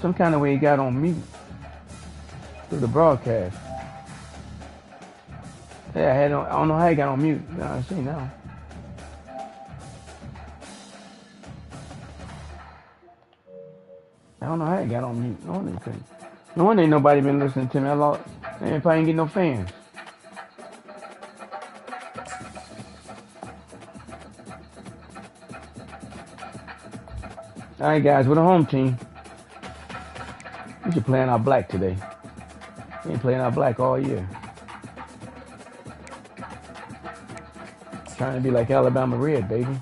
Some kind of way he got on mute through the broadcast. Yeah, I don't know how he got on mute. I see now. I don't know how he got on mute. No wonder ain't nobody been listening to me. They probably ain't get no fans. All right, guys, we're the home team. We should play in our black today. We ain't playing our black all year. Trying to be like Alabama Red, baby.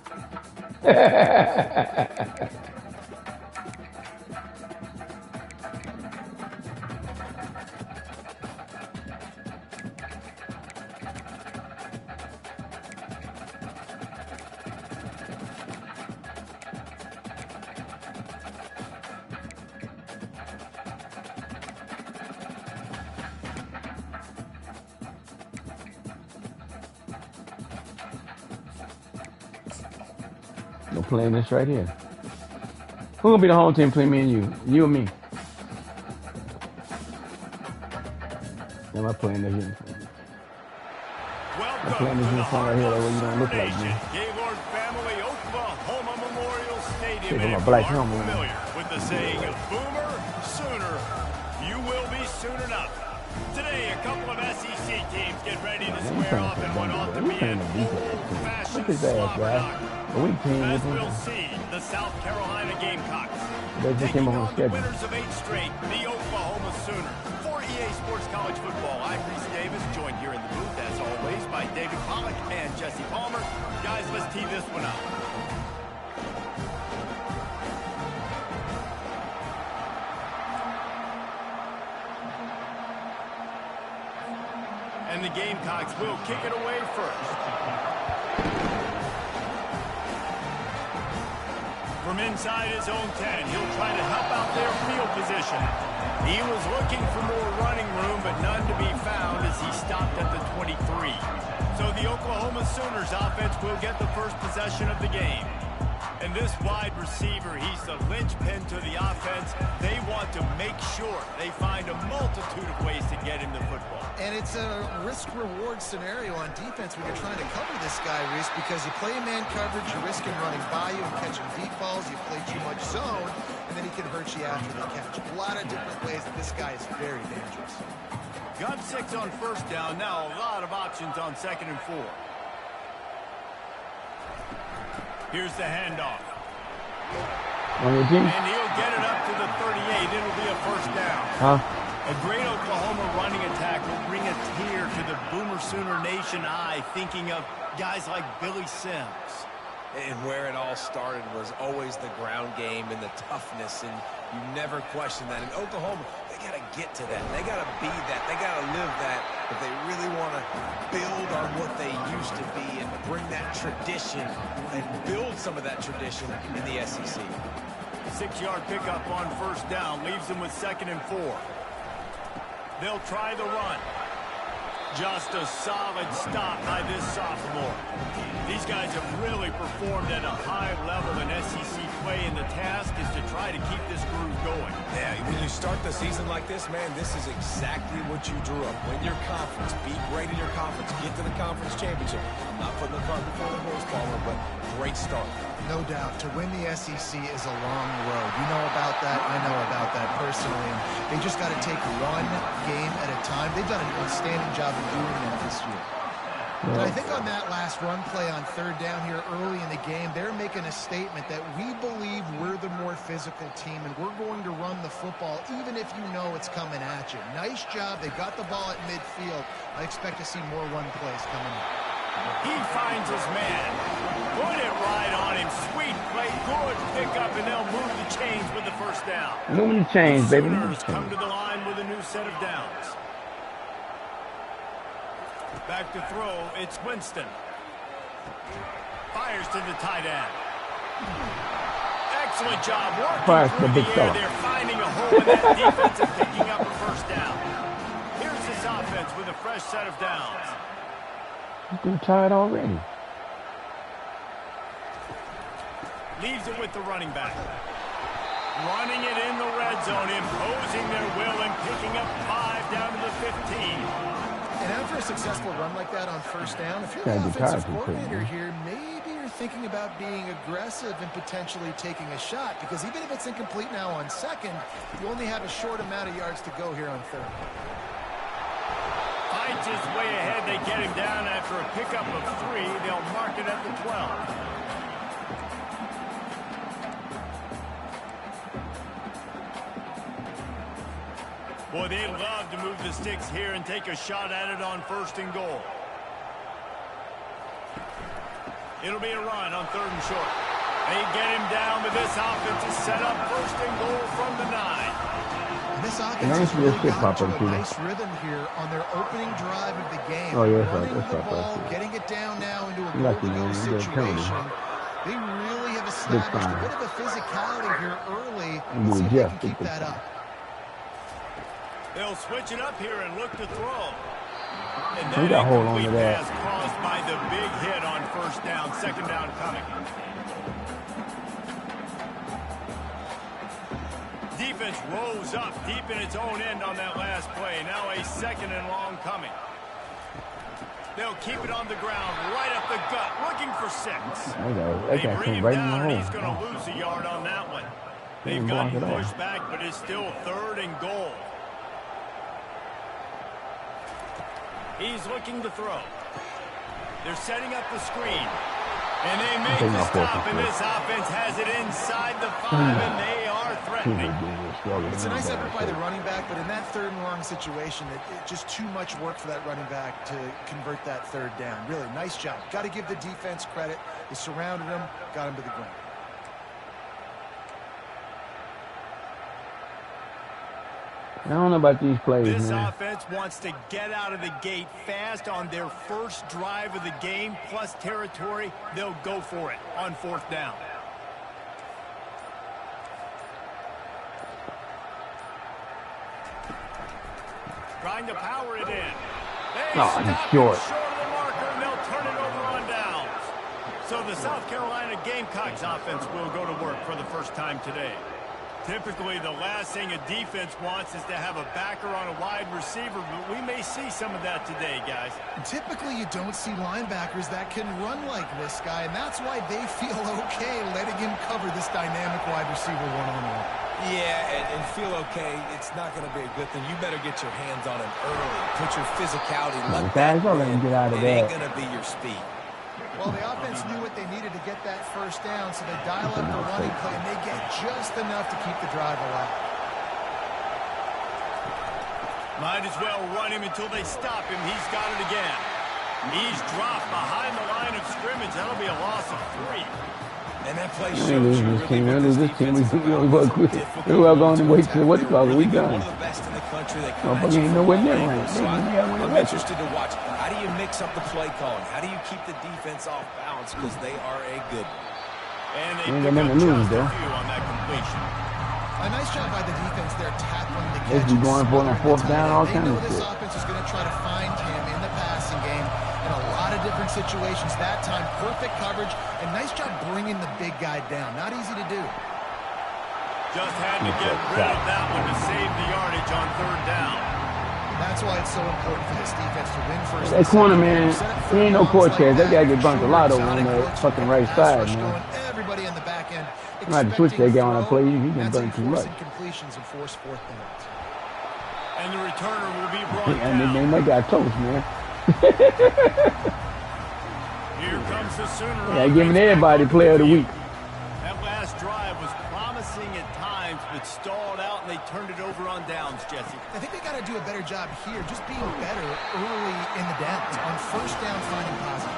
We're playing this right here. Who gonna be the home team between me and you? You and me. Am I playing this uniform? I'm playing this uniform right here, that way you don't look like me. Gaylord family, Oklahoma Memorial Stadium. Take my black helmet. Familiar with the saying, Boomer, sooner, you will be soon enough. Today, a couple of SEC teams get ready to square off in what ought to be an old-fashioned slobber A weak team. As we'll see, the South Carolina Gamecocks They just came on schedule. Winners of 8 straight, the Oklahoma Sooners. For EA Sports College Football, I'm Reese Davis, joined here in the booth, as always, by David Pollack and Jesse Palmer. Guys, let's tee this one up. And the Gamecocks will kick it away first. From inside his own 10, he'll try to help out their field position. He was looking for more running room, but none to be found as he stopped at the 23. So the Oklahoma Sooners offense will get the first possession of the game. And this wide receiver, he's the linchpin to the offense. They want to make sure they find a multitude of ways to get him the football. And it's a risk-reward scenario on defense when you're trying to cover this guy, Reese, because you play man coverage, you're risking running by you and catching deep balls. You play too much zone, and then he can hurt you after the catch. A lot of different ways that this guy is very dangerous. Got 6 on first down. Now a lot of options on 2nd and 4. Here's the handoff. On your team? And he'll get it up to the 38. It'll be a first down. Huh? A great Oklahoma running attack will bring a tear to the Boomer Sooner Nation eye, thinking of guys like Billy Sims. And where it all started was always the ground game and the toughness, and you never question that. In Oklahoma, they got to get to that. They got to be that. They got to live that if they really want to build on what they used to be and bring that tradition and build some of that tradition in the SEC. 6-yard pickup on first down leaves them with 2nd and 4. They'll try the run. Just a solid stop by this sophomore. These guys have really performed at a high level in SEC play, and the task is to try to keep this groove going. Yeah, when you start the season like this, man, this is exactly what you drew up. Win your conference, be great in your conference, get to the conference championship. I'm not putting the cart before the horse, Palmer, but great start. No doubt. To win the SEC is a long road. You know about that. I know about that personally. And they just got to take one game at a time. They've done an outstanding job of doing that this year. But I think on that last run play on 3rd down here early in the game, they're making a statement that we believe we're the more physical team and we're going to run the football even if you know it's coming at you. Nice job. They got the ball at midfield. I expect to see more run plays coming up. He finds his man. Put it right on him. Sweet play. Good pickup, and they'll move the chains with the first first down. Moving the chains, baby. Sooners come to the line with a new set of downs. Back to throw, it's Winston. Fires to the tight end. Excellent job working through the air. They're finding a hole in that defense and picking up a first down. Here's this offense with a fresh set of downs. He's too tired already. Leaves it with the running back. Running it in the red zone, imposing their will and picking up 5 down to the 15. And after a successful run like that on first down, if you're the offensive coordinator here, maybe you're thinking about being aggressive and potentially taking a shot, because even if it's incomplete now on second, you only have a short amount of yards to go here on third. Fight is way ahead. They get him down after a pickup of 3. They'll mark it at the 12. Boy, they'd love to move the sticks here and take a shot at it on 1st and goal. It'll be a run on 3rd and short. They get him down, but this offense is set up 1st and goal from the 9. This offense has really got to a nice rhythm here on their opening drive of the game. Oh, yeah, running the ball, getting it down now into a goal-to-go situation. They really have established a bit of a physicality here early. Let's see if they can keep that up. They'll switch it up here and look to throw. And we got hold on to that. Pass caused by the big hit on 1st down, 2nd down coming. Defense rose up deep in its own end on that last play. Now a 2nd and long coming. They'll keep it on the ground, right up the gut, looking for 6. They bring him down, and he's going to lose a yard on that one. They've gotten pushed back, but it's still 3rd and goal. He's looking to throw. They're setting up the screen. And they make the stop, and this offense has it inside the 5, and they are threatening. It's a nice effort by the running back, but in that 3rd and long situation, it's just too much work for that running back to convert that 3rd down. Really, nice job. Got to give the defense credit. They surrounded him, got him to the ground. I don't know about these plays, This man. offense wants to get out of the gate fast on their first drive of the game, plus territory. They'll go for it on 4th down. Trying to power it in. He's short. Short of the marker, and they'll turn it over on downs. So the South Carolina Gamecocks offense will go to work for the first time today. Typically, the last thing a defense wants is to have a backer on a wide receiver, but we may see some of that today, guys. Typically, you don't see linebackers that can run like this guy, and that's why they feel okay letting him cover this dynamic wide receiver one-on-one. Yeah, and feel okay, it's not going to be a good thing. You better get your hands on him early. Put your physicality. Let that in. Get out of it that. ain't going to be your speed. Well, the offense knew what they needed to get that 1st down, so they dial up the running play, and they get just enough to keep the drive alive. Might as well run him until they stop him. He's got it again. He's dropped behind the line of scrimmage. That'll be a loss of 3. And that play shows you really this team. We're going to wait till what's called. We done. One of the best in the country. They come ain't nowhere near right. I'm interested to watch. How do you mix up the play calling? How do you keep the defense off balance? Because they are a good one. And they pick up just a few on that completion. A nice job by the defense there tackling the catch. They be going for it on 4th down, all kinds of shit. This offense is going to try to find him in the passing game in a lot of different situations. That time, perfect coverage, and nice job bringing the big guy down. Not easy to do. Just had to get rid of that one to save the yardage on 3rd down. That's why it's so important for this defense to win first. That corner, man, he ain't no Cortez. That guy get bumped a lot over on the fucking right side, man. Everybody in the back end. I'm going to switch that guy on that play. He can burn too much. Completions and force 4th downs. And the returner will be brought down. And they named that guy Toast, man. Here comes the Sooner. Yeah, giving everybody player of the week. That last drive was promising at times, but stalled out, and they turned it over on downs, Jesse. I think they got to do a better job here, just being better early in the downs. On 1st down, finding positive.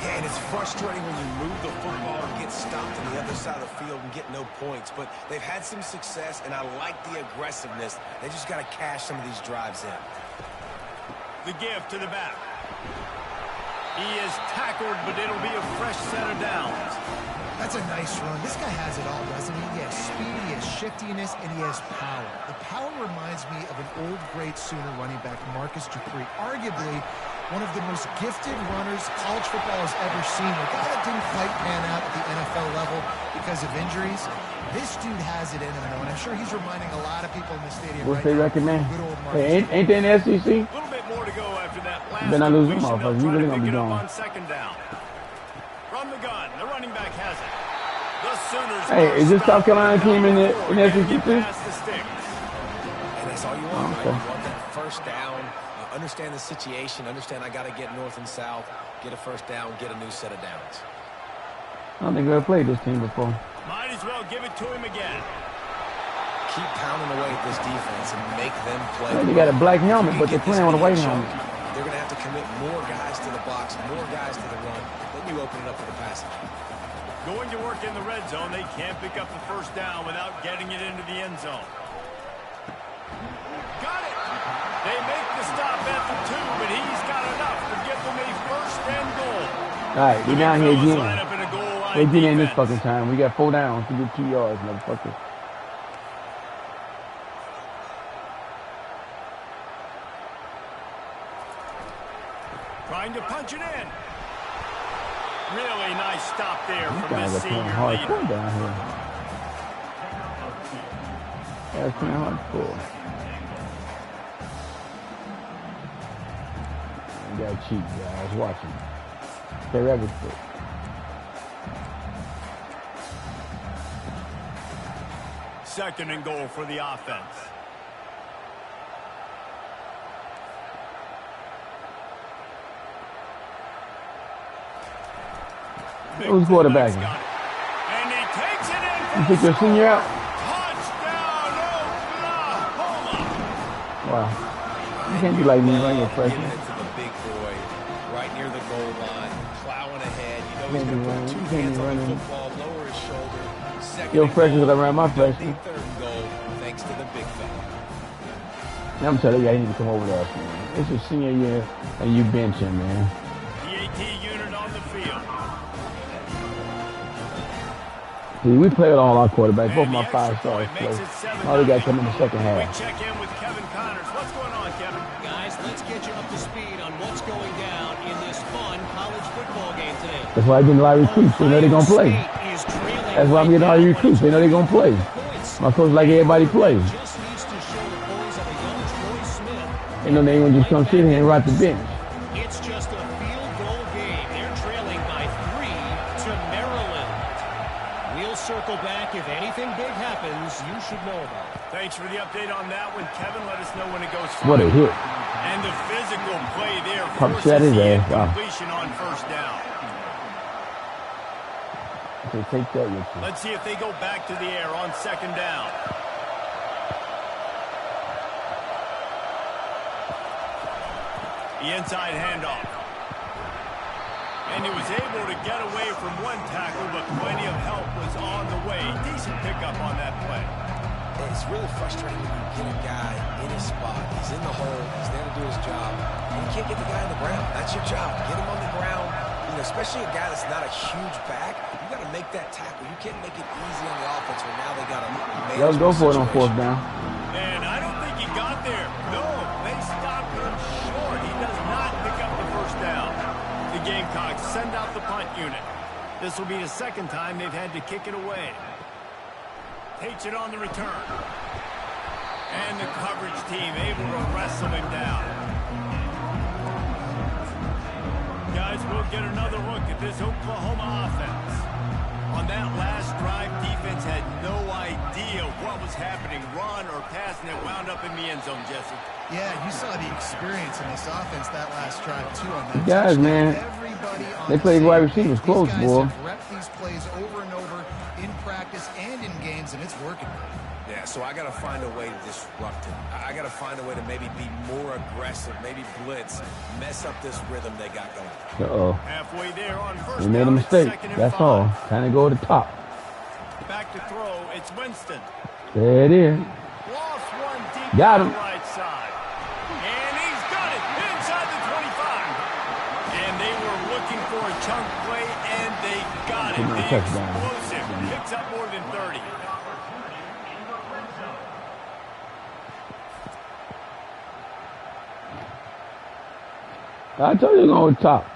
Yeah, and it's frustrating when you move the football and get stopped on the other side of the field and get no points. But they've had some success, and I like the aggressiveness. They just got to cash some of these drives in. The give to the back. He is tackled, but it'll be a fresh set of downs. That's a nice run. This guy has it all, doesn't he? He has speed, he has shiftiness, and he has power. The power reminds me of an old great Sooner running back, Marcus Dupree. Arguably one of the most gifted runners college football has ever seen. A guy that didn't quite pan out at the NFL level because of injuries. This dude has it in him, though, and I'm sure he's reminding a lot of people in the stadium What's right they now. recommend? Good old Hey, Marcus. ain't they in the SEC? A little bit more to go after that last Then I lose them completion. off. They'll You try really to gonna pick be it up gone. on second down. From the gun, the running back has it. The Sooners. Hey, is this South Carolina team in the SEC too? Past the sticks. And that's all you want, Okay. right? You want that first down, understand the situation, understand I got to get north and south, get a first down, get a new set of downs. I don't think I've ever played this team before. Might as well give it to him again. Keep pounding away at this defense and make them play. Hey, they got a black helmet, but they're Get this playing with a white video helmet. shown. They're going to have to commit more guys to the box, more guys to the run. Then you open it up for the passing. Going to work in the red zone. They can't pick up the first down without getting it into the end zone. Got it. They make the stop at the 2, but he's got enough to give them a first and goal. All right, we down here Line again. up in a goal line They get in this defense. fucking time. We got 4 downs. We get 2 yards, motherfucker. Trying to punch it in. Really nice stop there These from guys this are playing senior leader. hardcore down here. Guys playing hardcore. You gotta cheat, guys. Watching. They're everything. Second and goal for the offense. Who's quarterbacking? And he takes it in. You took your senior out? Touchdown, Oklahoma. Wow. You can't be like me, right? You're Giving freshman. it to the big boy right near the goal line, plowing ahead. You know he's Can't be going to running. put 2 You can't hands be on the running. football, lower his shoulder. Second You're and freshman goal. because I ran my The freshman. third and goal, thanks to the big fella. I'm telling you, I need to come over to us, man. It's your senior year, and you benching, man. PAT unit on the field. See, we play with all our quarterbacks. Both And my the extra 5 stars point play. makes it 7-0. All we got to come in the second We half. check in with Kevin Connors. What's going on, Kevin? Guys, let's get you up to speed on what's going down in this fun college football game today. That's why I'm getting a lot of recruits. They know they're going to play. That's why I'm getting all the recruits. They know they're going to play. My coach like everybody plays. Just needs to show the poise of a young Troy Smith. They know they ain't going to just come sit here and ride the bench. It's just a field goal game. They're trailing by 3 to Maryland. We'll circle back. If anything big happens, you should know about it. Thanks for the update on that one, Kevin. Let us know when it goes What a final. hit. And the physical play there Pump forces shot his the ass. Wow. incompletion on first down. Okay, take that with you. Let's see if they go back to the air on second down. The inside handoff. And he was able to get away from one tackle, but plenty of help was on the way. Decent pickup on that play. It's really frustrating when you get a guy in his spot. He's in the hole. He's there to do his job. And you can't get the guy on the ground. That's your job. Get him on the ground. You know, especially a guy that's not a huge back. You got to make that tackle. You can't make it easy on the offense when now they got to manage Let's go the for it on situation. 4th down. And I don't think he got there. No, they stopped him short. He does not pick up the first down. The Gamecocks send out the punt unit. This will be the second time they've had to kick it away. Takes it on the return. And the coverage team able to wrestle him down. Guys, we'll get another look at this Oklahoma offense. On that last drive, defense had no idea what was happening, run or pass, and it wound up in the end zone, Jesse. Yeah, you saw the experience in this offense that last drive, too, on that Guys, touchdown. man, Everybody on they the played same wide page. receivers These close, guys boy. have repped these plays over and over in practice practice and in games, and it's working. Yeah, so I got to find a way to disrupt him. I got to find a way to maybe be more aggressive, maybe blitz, mess up this rhythm they got going. Uh-oh. Halfway there on first We made a down, mistake. That's all. Trying to go to the top. Back to throw. It's Winston. There it is. Lost one deep Got on him. the right side. And he's got it inside the 25. And they were looking for a chunk play, and they got it. The explosive picks up more than 30. I told you to go to the top.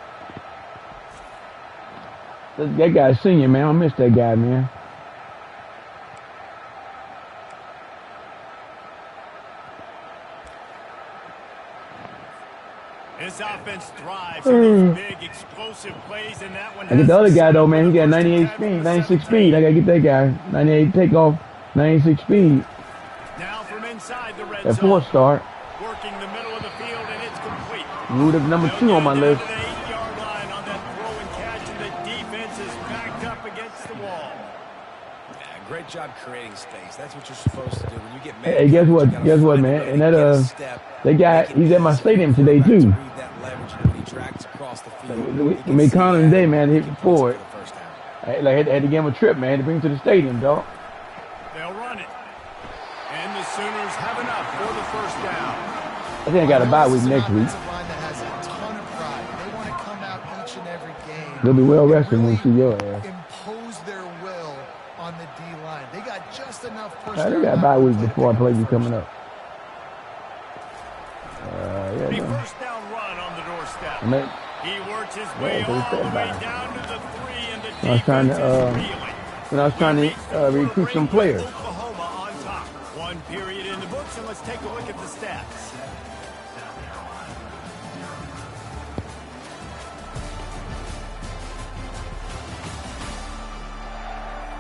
That guy's senior, man. I miss that guy, man. This offense thrives in those big explosive plays, and that one. I get the other guy though, man. He got 98 speed, 96 speed. I gotta get that guy. 98 takeoff, 96 speed. Now from inside the red That zone. 4-star. Working the middle of the field, and it's complete. Ruled at number 2 on my list. The 8-yard line on that throw and catch, and the defense is backed up against the wall. Yeah, great job creating space. That's what you're supposed to do when you get mad. Hey, guess what? Guess what, man? And that guy, he's at my stadium today too. We made Connor today, man. Hit forward. I had to give him a trip, man. To bring him to the stadium, dog. They'll run it, and the Sooners have enough for the first down. I think I got a bye week next week. They'll be well rested when we see your ass. Impose their will on the D-line. They got just enough push. I got a bye week before I play you coming up. Yeah, The man. first down run on the doorstep. I mean, He works his way all the way down to the 3, and the I was trying to, defense is reeling. when I was trying to recruit some players. Oklahoma on top. One period in the books, and let's take a look at the stats.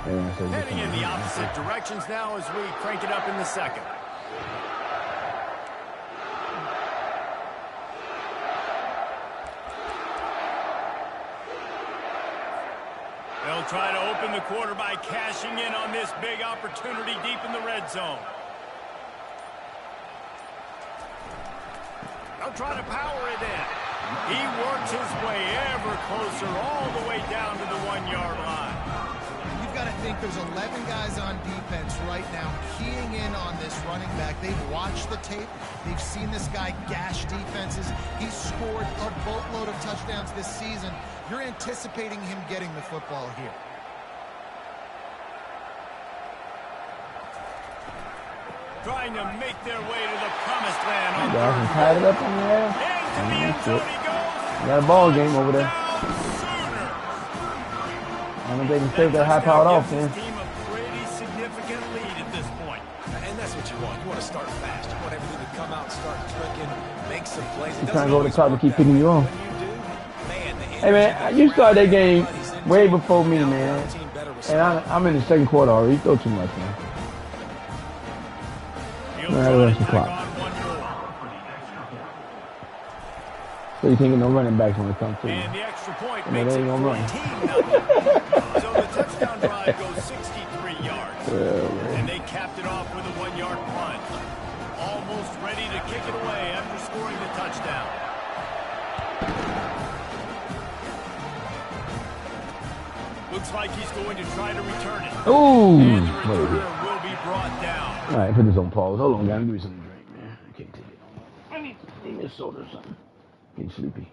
Heading in the opposite directions now as we crank it up in the second. They'll try to open the quarter by cashing in on this big opportunity deep in the red zone. They'll try to power it in. He works his way ever closer all the way down to the 1-yard line. You've got to think there's 11 guys on defense right now keying in on this running back. They've watched the tape. They've seen this guy gash defenses. He's scored a boatload of touchdowns this season. You're anticipating him getting the football here. Trying to make their way to the promised land. You guys can tie it up on the ass. Into the end zone he goes. Got a ball game over there. Sooner. I don't think they can save that high-powered offense. Team a pretty significant lead at this point. And that's what you want. You want to start fast. You want everything to come out, start clicking, make some plays. You're trying to go to the top to keep picking you on. Hey, man, you started that game way before me, man. And I'm in the second quarter already. You throw too much, man. Rest the clock. So you thinking no running backs when it comes to you? And the extra point They makes it ain't gonna run. 14-0. So the touchdown drive goes 63 yards. And they capped it off with a 1-yard punt. Almost ready to kick it away after scoring the touchdown. Looks like he's going to try to return it. Ooh. And the returner will be brought down. All right, put this on pause. Hold on, guys. Give me something to drink, man. I can't take it no more. I need a soda or something. Getting sleepy.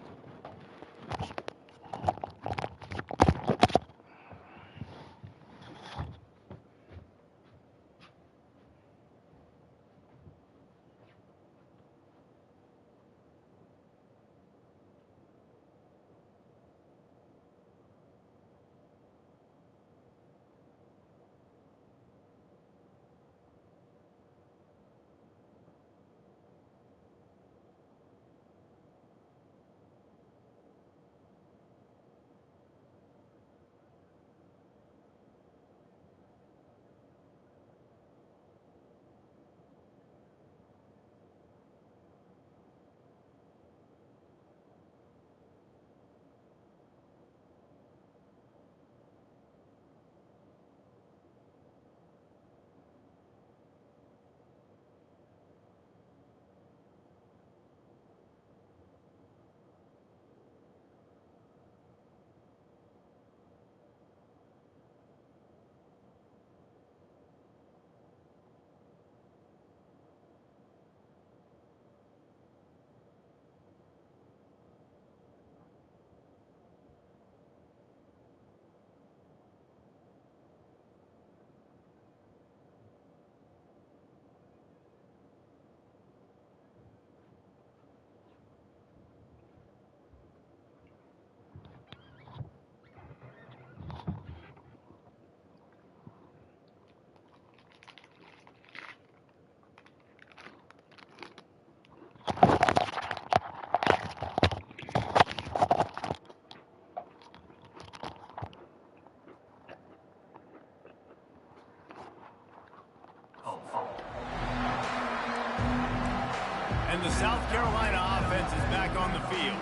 And the South Carolina offense is back on the field.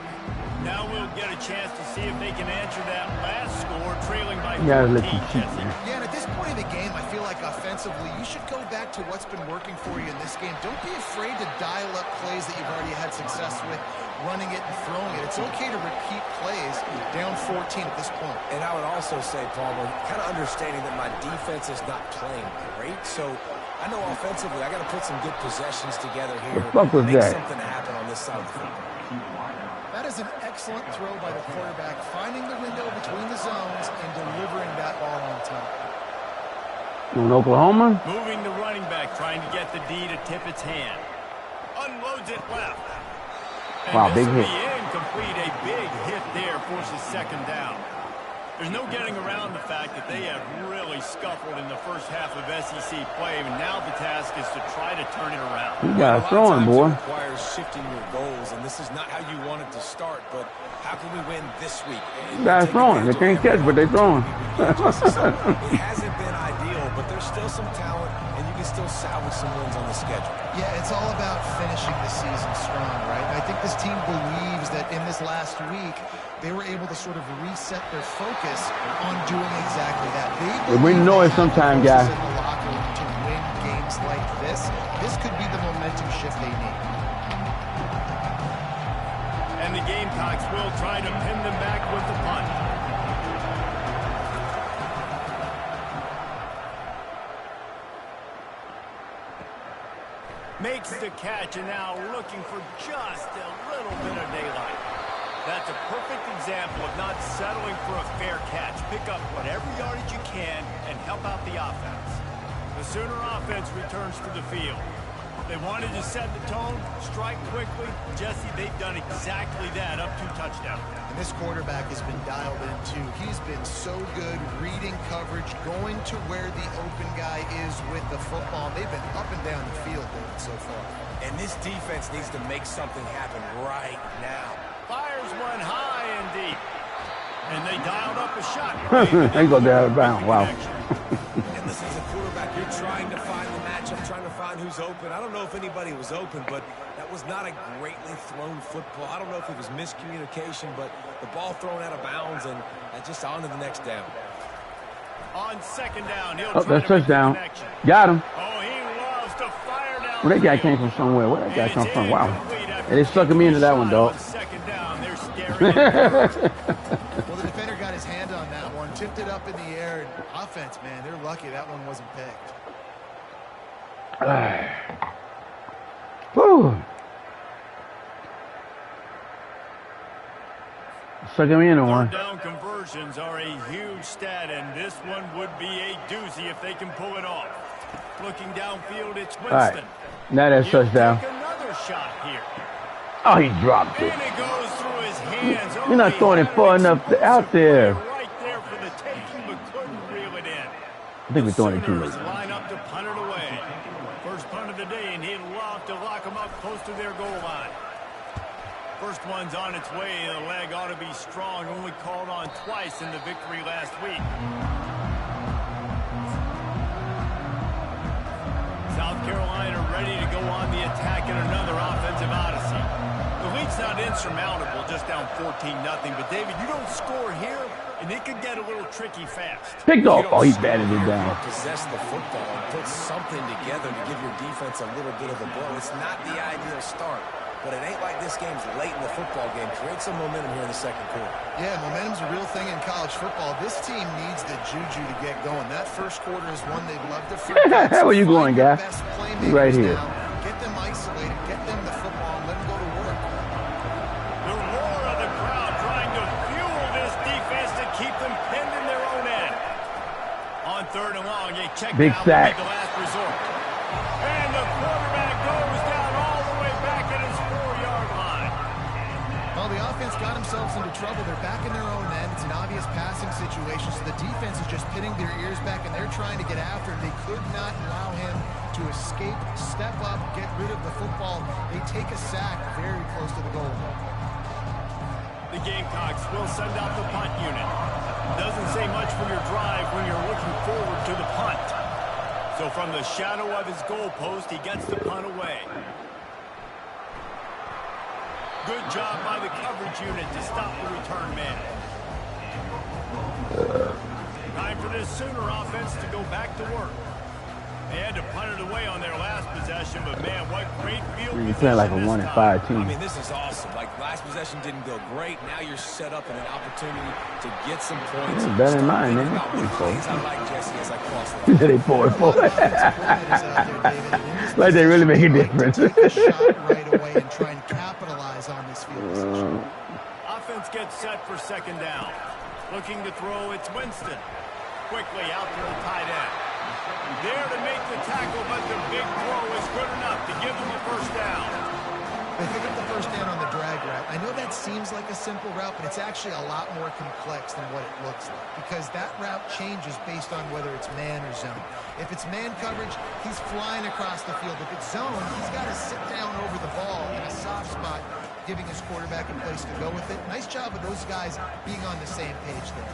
Now we'll get a chance to see if they can answer that last score, trailing by 14, Jesse. Yeah, and at this point of the game, I feel like offensively, you should go back to what's been working for you in this game. Don't be afraid to dial up plays that you've already had success with, running it and throwing it. It's okay to repeat plays down 14 at this point. And I would also say, Palmer, kind of understanding that my defense is not playing great, so I know offensively I got to put some good possessions together here. Make something happen on this side of the football. That is an excellent throw by the quarterback, finding the window between the zones and delivering that ball on time. In Oklahoma? Moving the running back, trying to get the D to tip its hand. Unloads it left. And wow, big hit. Incomplete. A big hit there forces second down. There's no getting around the fact that they have really scuffled in the first half of SEC play, and now the task is to try to turn it around. You got throwing, boy. It requires shifting your goals, and this is not how you want it to start, but how can we win this week? You guys throwing. They can't catch, but they're throwing. It hasn't been ideal, but there's still some talent, and you can still salvage some wins on the schedule. Yeah, it's all about finishing the season strong, right? And I think this team believes that in this last week, they were able to sort of reset their focus on doing exactly that. We know it sometime, guys. In the locker room to win games like this could be the momentum shift they need. And the Gamecocks will try to pin them back with the punt. Makes the catch, and now looking for just a little bit of daylight. That's a perfect example of not settling for a fair catch. Pick up whatever yardage you can and help out the offense. The Sooner offense returns to the field. They wanted to set the tone, strike quickly. Jesse, they've done exactly that, up 2 touchdowns. And this quarterback has been dialed in, too. He's been so good reading coverage, going to where the open guy is with the football. They've been up and down the field so far. And this defense needs to make something happen right now. Fires one high and deep. And they dialed up a shot. They go down and bound. Wow. And listen, as a quarterback, you're trying to find the matchup, trying to find who's open. I don't know if anybody was open, but that was not a greatly thrown football. I don't know if it was miscommunication, but the ball thrown out of bounds and just on to the next down. On second down, he'll oh, that's touchdown. Got him. Oh, he loves to fire down. Well, that guy came from somewhere. Where that guy come from? Wow. And they sucking me into that one, dog. Second down, they're scary. Well, the defender got his hand on that one, tipped it up in the air. And offense, man, they're lucky that one wasn't picked. Whew. Sucking me into one. Third down conversions are a huge stat, and this one would be a doozy if they can pull it off. Looking downfield, it's Winston. All right. Now that's touchdown. Another shot here. Oh, he dropped it. And it goes through his hands. You're not throwing it far enough out there. Right there for the taking, but couldn't reel it in. I think we're throwing it too late. Line up to punt it away. First punt of the day, and he'd love to lock them up close to their goal line. First one's on its way. The leg ought to be strong. Only called on twice in the victory last week. South Carolina ready to go on the attack in another offensive odyssey. The lead's not insurmountable, just down 14-0. But, David, you don't score here, and it could get a little tricky fast. Picked off. Oh, he batted it down. Possess the football and put something together to give your defense a little bit of a blow. It's not the ideal start, but it ain't like this game's late in the football game. Create some momentum here in the second quarter. Yeah, momentum's a real thing in college football. This team needs the juju to get going. That first quarter is one they'd love to forget. Where you going, guy? Right here. Now. Get them isolated, get them the football, and let them go to work. The roar of the crowd trying to fuel this defense to keep them pinned in their own end. On third and long, a check big down sack. The last resort. And the quarterback goes down all the way back at his 4-yard line. Well, the offense got themselves into trouble. They're back in their own end. It's an obvious passing situation, so the defense is just pinning their ears back, and they're trying to get after him. They could not allow him to escape, step up, get rid of the football. They take a sack very close to the goal line. The Gamecocks will send out the punt unit. Doesn't say much for your drive when you're looking forward to the punt. So So from the shadow of his goalpost, he gets the punt away. Good job by the coverage unit to stop the return man. Time for this Sooner offense to go back to work. They had to punt it away on their last possession, but man, what great field position. You play like a 1-5 team. I mean, this is awesome. Like, last possession didn't go great. Now you're set up in an opportunity to get some points. Better than mine, man. I like Jesse as I cross the They 4-4. Like they really make a difference. Right away and try and capitalize on this field position. Offense gets set for second down. Looking to throw, it's Winston. Quickly out to the tight end. There to make the tackle, but the big throw is good enough to give them a first down. They pick up the first down on the drag route. I know that seems like a simple route, but it's actually a lot more complex than what it looks like because that route changes based on whether it's man or zone. If it's man coverage, he's flying across the field. If it's zone, he's got to sit down over the ball in a soft spot, giving his quarterback a place to go with it. Nice job of those guys being on the same page there.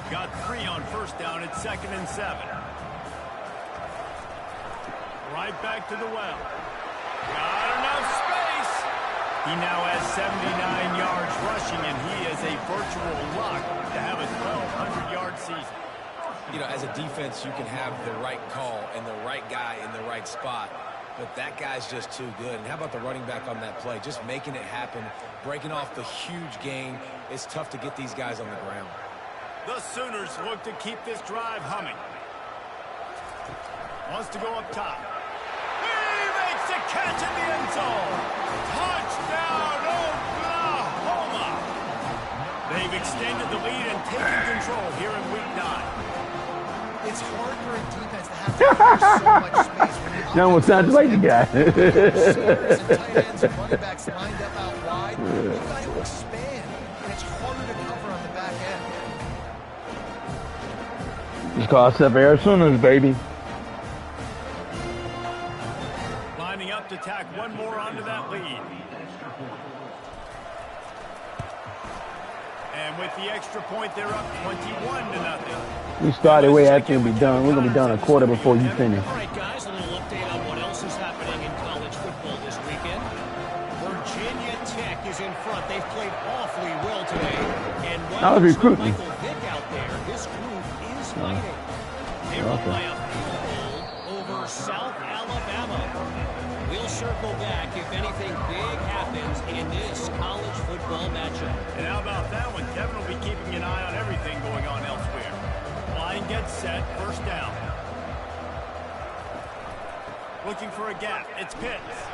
Got 3 on first down at 2nd and 7. Right back to the well. Got enough space. He now has 79 yards rushing, and he is a virtual lock to have a 1,200-yard season. You know, as a defense, you can have the right call and the right guy in the right spot, but that guy's just too good. And how about the running back on that play? Just making it happen, breaking off the huge gain. It's tough to get these guys on the ground. The Sooners look to keep this drive humming. Wants to go up top. He makes a catch in the end zone. Touchdown, Oklahoma! They've extended the lead and taken control here in Week 9. It's hard for a defense to have to cover so much space when you No one sounds like the guy. receivers and tight ends and running backs lined up out wide. You've got to expand, and it's harder to cover on the back end. Just call ourselves Arizona, baby. Lining up to tack one more onto that lead. And with the extra point, they're up 21-0. We started way after we be done. We're gonna be done a quarter before you finish. All right, guys, a little update on what else is happening in college football this weekend. Virginia Tech is in front. They've played awfully well today. And I was recruiting. Michael Vick out there, this group is fighting. They're up by a field goal over South Alabama. We'll circle back if anything big happens in this college football matchup. And how about that one? Kevin will be keeping an eye on everything going on elsewhere. Line gets set, first down. Looking for a gap, it's Pitts.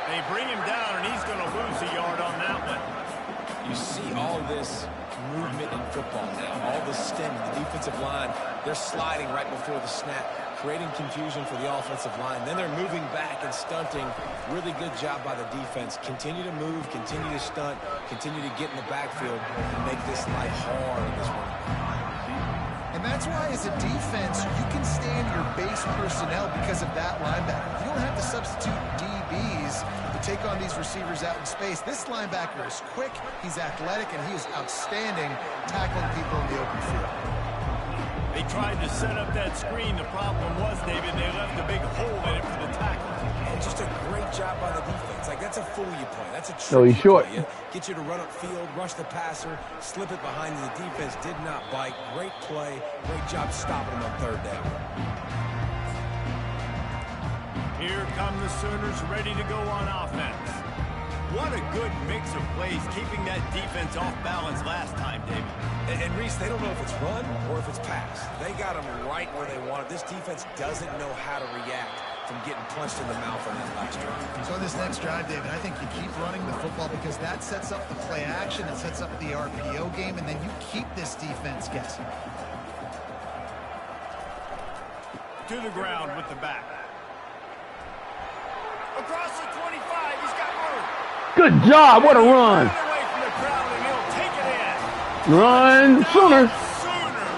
They bring him down, and he's going to lose a yard on that one. You see all this movement in football now, all the stemming, the defensive line, they're sliding right before the snap, creating confusion for the offensive line. Then they're moving back and stunting. Really good job by the defense. Continue to move, continue to stunt, continue to get in the backfield and make this life hard in this one. And that's why, as a defense, you can stand your base personnel because of that linebacker. You don't have to substitute DBs to take on these receivers out in space. This linebacker is quick, he's athletic, and he is outstanding tackling people in the open field. They tried to set up that screen. The problem was, David, they left a big hole in it for the tackle. And just a great job by the defense. Like, that's a fool you play. That's a trick. So he's short. Play. Get you to run upfield, rush the passer, slip it behind you. The defense did not bite. Great play. Great job stopping him on third down. Here come the Sooners ready to go on offense. What a good mix of plays, keeping that defense off balance last time, David. And Reese, they don't know if it's run or if it's pass. They got them right where they want it. This defense doesn't know how to react from getting punched in the mouth on that last drive. So on this next drive, David, I think you keep running the football because that sets up the play action, it sets up the RPO game, and then you keep this defense guessing. To the ground with the back. Across the 25, he's got room. Good job. What a run. Away from the crowd, and he'll take it in. Run, Sooner. Sooner.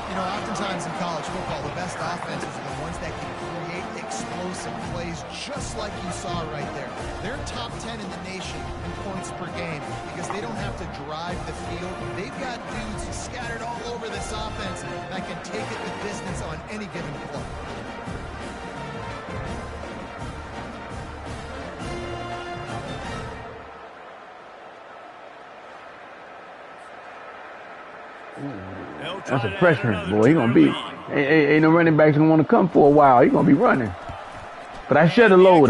You know, oftentimes in college football, the best offenses are the ones that can create explosive some plays just like you saw right there. They're top 10 in the nation in points per game because they don't have to drive the field. They've got dudes scattered all over this offense that can take it the distance on any given play. That's a freshman, boy. He gonna be. Ain't no running backs gonna want to come for a while. He gonna be running. But I shed a load.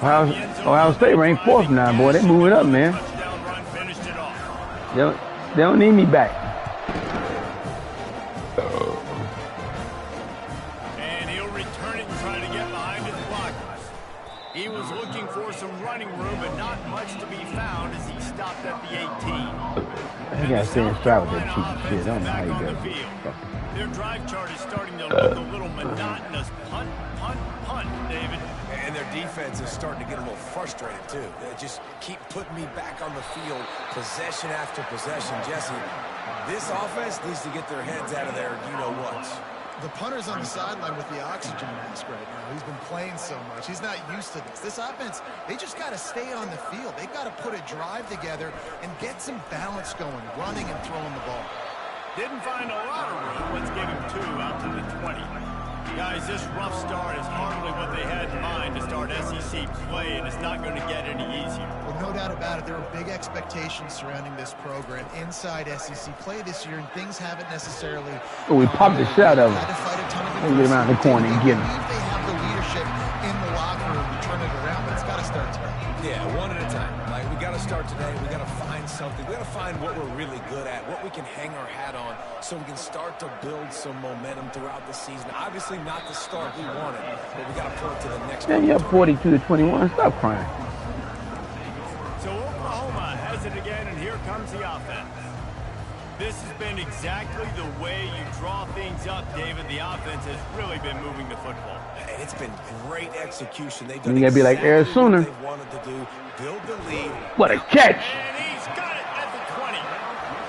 Ohio State ranked 4th now, boy. They moving up, man. They don't need me back. And he'll return it and try to get behind his blockers. He was looking for some running room, but not much to be found as he stopped at the 18. I gotta stay in stride with that cheap shit. I don't know how you do it. Their drive chart is starting to look a little monotonous. Punt, punt, punt, David. And their defense is starting to get a little frustrated, too. They just keep putting me back on the field, possession after possession. Jesse, this offense needs to get their heads out of there, you-know-what. The punter's on the sideline with the oxygen mask right now. He's been playing so much. He's not used to this. This offense, they just got to stay on the field. They got to put a drive together and get some balance going, running and throwing the ball. Didn't find a lot of room. Let's give him 2 out to the 20. Guys, this rough start is hardly what they had in mind to start SEC play, and it's not going to get any easier. Well, no doubt about it. There are big expectations surrounding this program inside SEC play this year, and things haven't necessarily... Oh, we popped the shit out of him. We'll get him out of the corner and get him. They have the leadership in the locker room to turn it around, but it's got to start today. Yeah, one at a time. Like, we got to start today. We got to find something. We got to find what we're really good at, what we can hang our hat on, so we can start to build some momentum throughout the season. Obviously, not the start we wanted, but we got to pull it to the next. Man, you're up 42-21. Stop crying. So Oklahoma has it again, and here comes the offense. This has been exactly the way you draw things up, David. The offense has really been moving the football. And it's been great execution. They've done you gotta be like Arizona. What they wanted to do, build the lead. What a catch! And he's got it at the 20.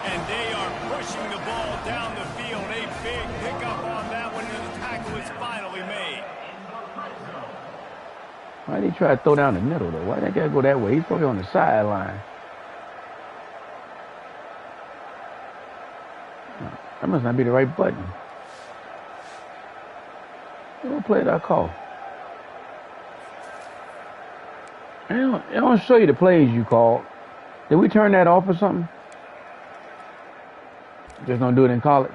And they are pushing the ball down the field. A big pickup on that one, and the tackle is finally made. Why did he try to throw down the middle, though? Why did that guy go that way? He's probably on the sideline. That must not be the right button. What play did I call? It don't show you the plays you called. Did we turn that off or something? Just don't do it in college.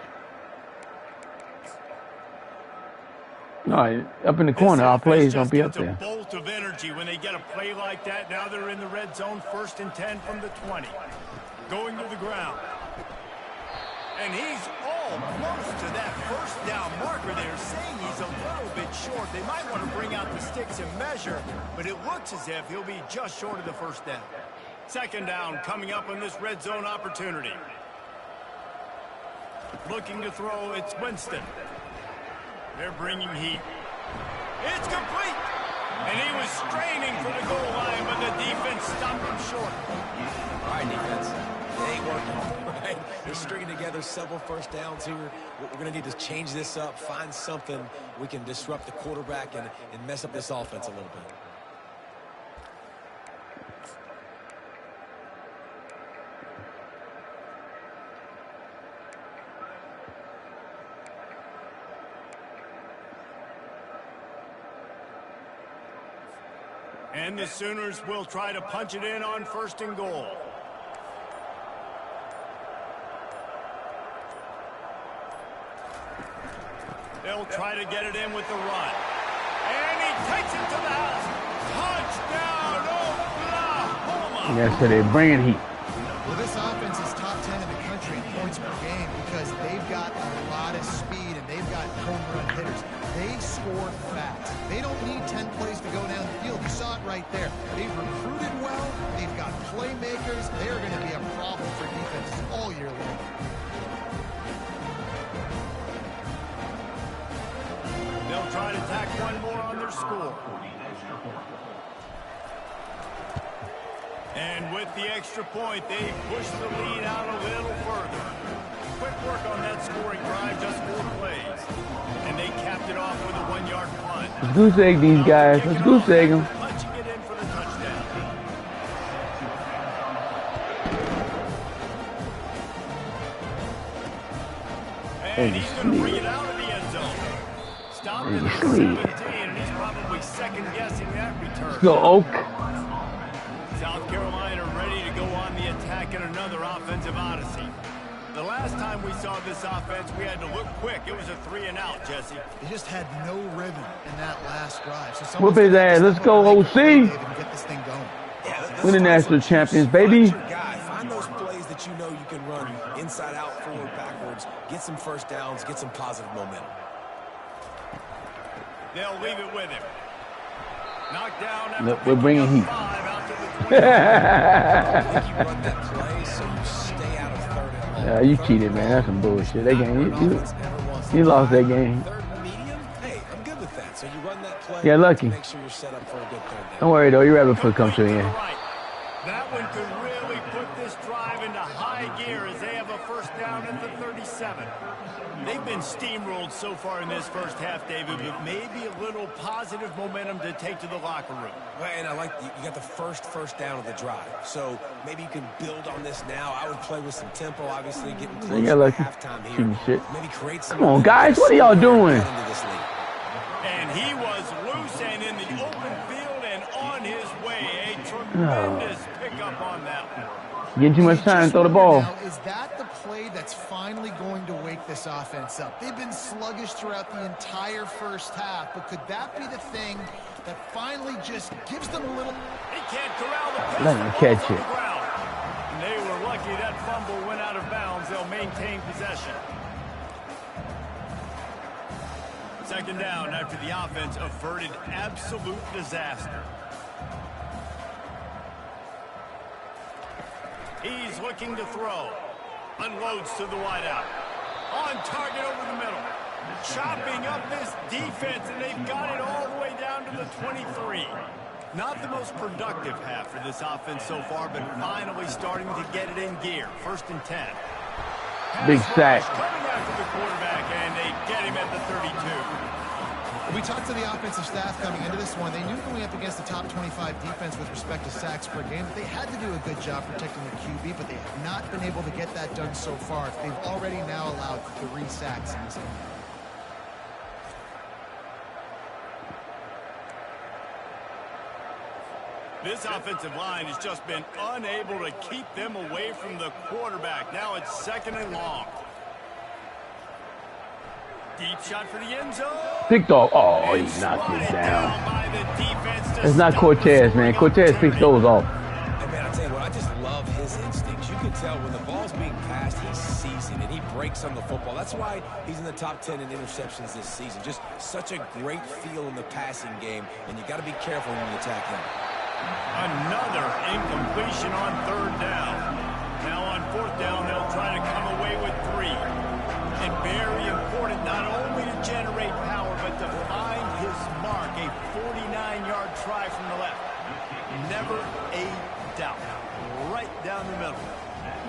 No, up in the corner, our plays don't be up there. It's a bolt of energy when they get a play like that. Now they're in the red zone, 1st and 10 from the 20. Going to the ground. And he's all close to that first down marker. They're saying he's a little bit short. They might want to bring out the sticks and measure, but it looks as if he'll be just short of the first down. 2nd down coming up on this red zone opportunity. Looking to throw, it's Winston. They're bringing heat. It's complete! And he was straining for the goal line, but the defense stopped him short. All right, defense. It ain't working, right? They're stringing together several first downs here. We're going to need to change this up, find something we can disrupt the quarterback and mess up this offense a little bit. And the Sooners will try to punch it in on 1st and goal. They'll try to get it in with the run. And he takes it to the house. Touchdown, Oklahoma! Yeah, so they're bringing heat. Well, this offense is top 10 in the country in points per game because they've got a lot of speed and they've got home run hitters. They score fast. They don't need 10 plays to go down the field. You saw it right there. They've recruited well. They've got playmakers. They're going to be a problem for defenses all year long. They'll try to tack one more on their score. And with the extra point, they push the lead out a little further. Quick work on that scoring drive, just 4 capped it off with a 1-yard punt. Let's goose egg these guys. Let's goose egg them. Punching it in for the touchdown. And he's going to bring it out of the end zone. Stopped at the 17, and he's probably second-guessing that return. Let's go, Oak. South Carolina ready to go on the attack in another offensive odyssey. The last time we saw this offense, we had to look quick. It was a 3-and-out, Jesse. They just had no rhythm in that last drive. So Whoop his ass. Let's go, OC. Get this thing going. We're the national champions, baby. Find those plays that you know you can run inside out, forward, backwards, get some first downs, get some positive momentum. They'll leave it with him. Knocked down after Look, we're bringing heat. 5 out to the 20. I think you run that play so you stay out of third and long. Yeah, you cheated, man. That's some bullshit. That game, you lost that game. Third and medium? Hey, I'm good with that. So you run that play. Yeah, lucky. Make sure you're set up for a good third down. Don't worry, though. Your rabbit foot comes to the end. Right. That one could really put this drive into high gear as they have a first down at the 37. They've been steamrolled so far in this first half, David, but maybe a little positive momentum to take to the locker room. Well, and I like you got the first down of the drive, so maybe you can build on this now. I would play with some tempo, obviously getting close to halftime here. Shit. Maybe create some. Come on, guys, what are y'all doing? And he was loose and in the open field and on his way. A tremendous pickup on that one. Getting too much time to throw the ball. Now, is that the play that's finally going to wake this offense up? They've been sluggish throughout the entire first half, but could that be the thing that finally just gives them a little... He can't corral the pass. Let him catch it. And they were lucky that fumble went out of bounds. They'll maintain possession. Second down after the offense averted absolute disaster. He's looking to throw. Unloads to the wideout. On target over the middle. Chopping up this defense, and they've got it all the way down to the 23. Not the most productive half for this offense so far, but finally starting to get it in gear. First and 10. Big sack. Coming after the quarterback, and they get him at the 32. We talked to the offensive staff coming into this one. They knew going up against the top 25 defense with respect to sacks per game that they had to do a good job protecting the QB, but they have not been able to get that done so far. They've already now allowed 3 sacks in this game. This offensive line has just been unable to keep them away from the quarterback. Now it's second and long. Deep shot for the end zone. Pick dog. Oh, he knocked it down. It's not Cortez, man. Cortez picks those off. Hey, man, I tell you what, I just love his instincts. You can tell when the ball's being passed, he's seasoned, and he breaks on the football. That's why he's in the top 10 in interceptions this season. Just such a great feel in the passing game, and you got to be careful when you attack him. Another incompletion on third down. Now on fourth down, they'll try to come away with 3. And very important not only to generate power, but to find his mark. A 49-yard try from the left. Never a doubt. Right down the middle.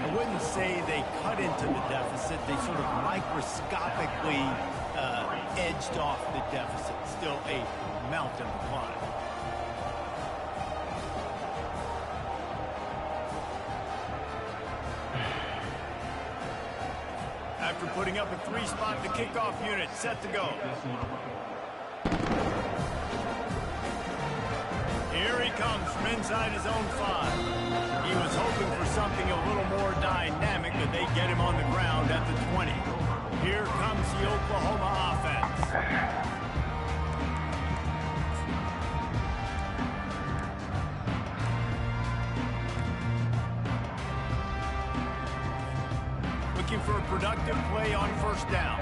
I wouldn't say they cut into the deficit. They sort of microscopically edged off the deficit. Still a mountain to climb. After putting up a 3-spot, the kickoff unit set to go. Here he comes from inside his own 5. He was hoping for something a little more dynamic, but they get him on the ground at the 20. Here comes the Oklahoma offense. Looking for a productive play on first down.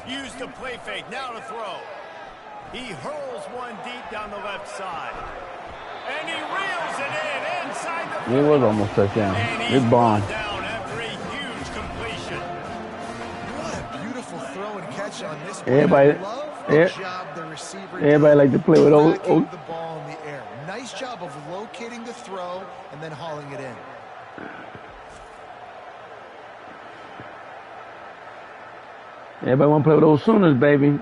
Used the play fake, now to throw. He hurls one deep down the left side. And he reels it in inside the... It was almost touchdown. Good bomb. Down after a huge completion. What a beautiful throw and catch on this one. Everybody, Love the job the receiver everybody like to play with old. the ball in the air. Nice job of locating the throw and then hauling it in. Everybody want to play with those Sooners, baby.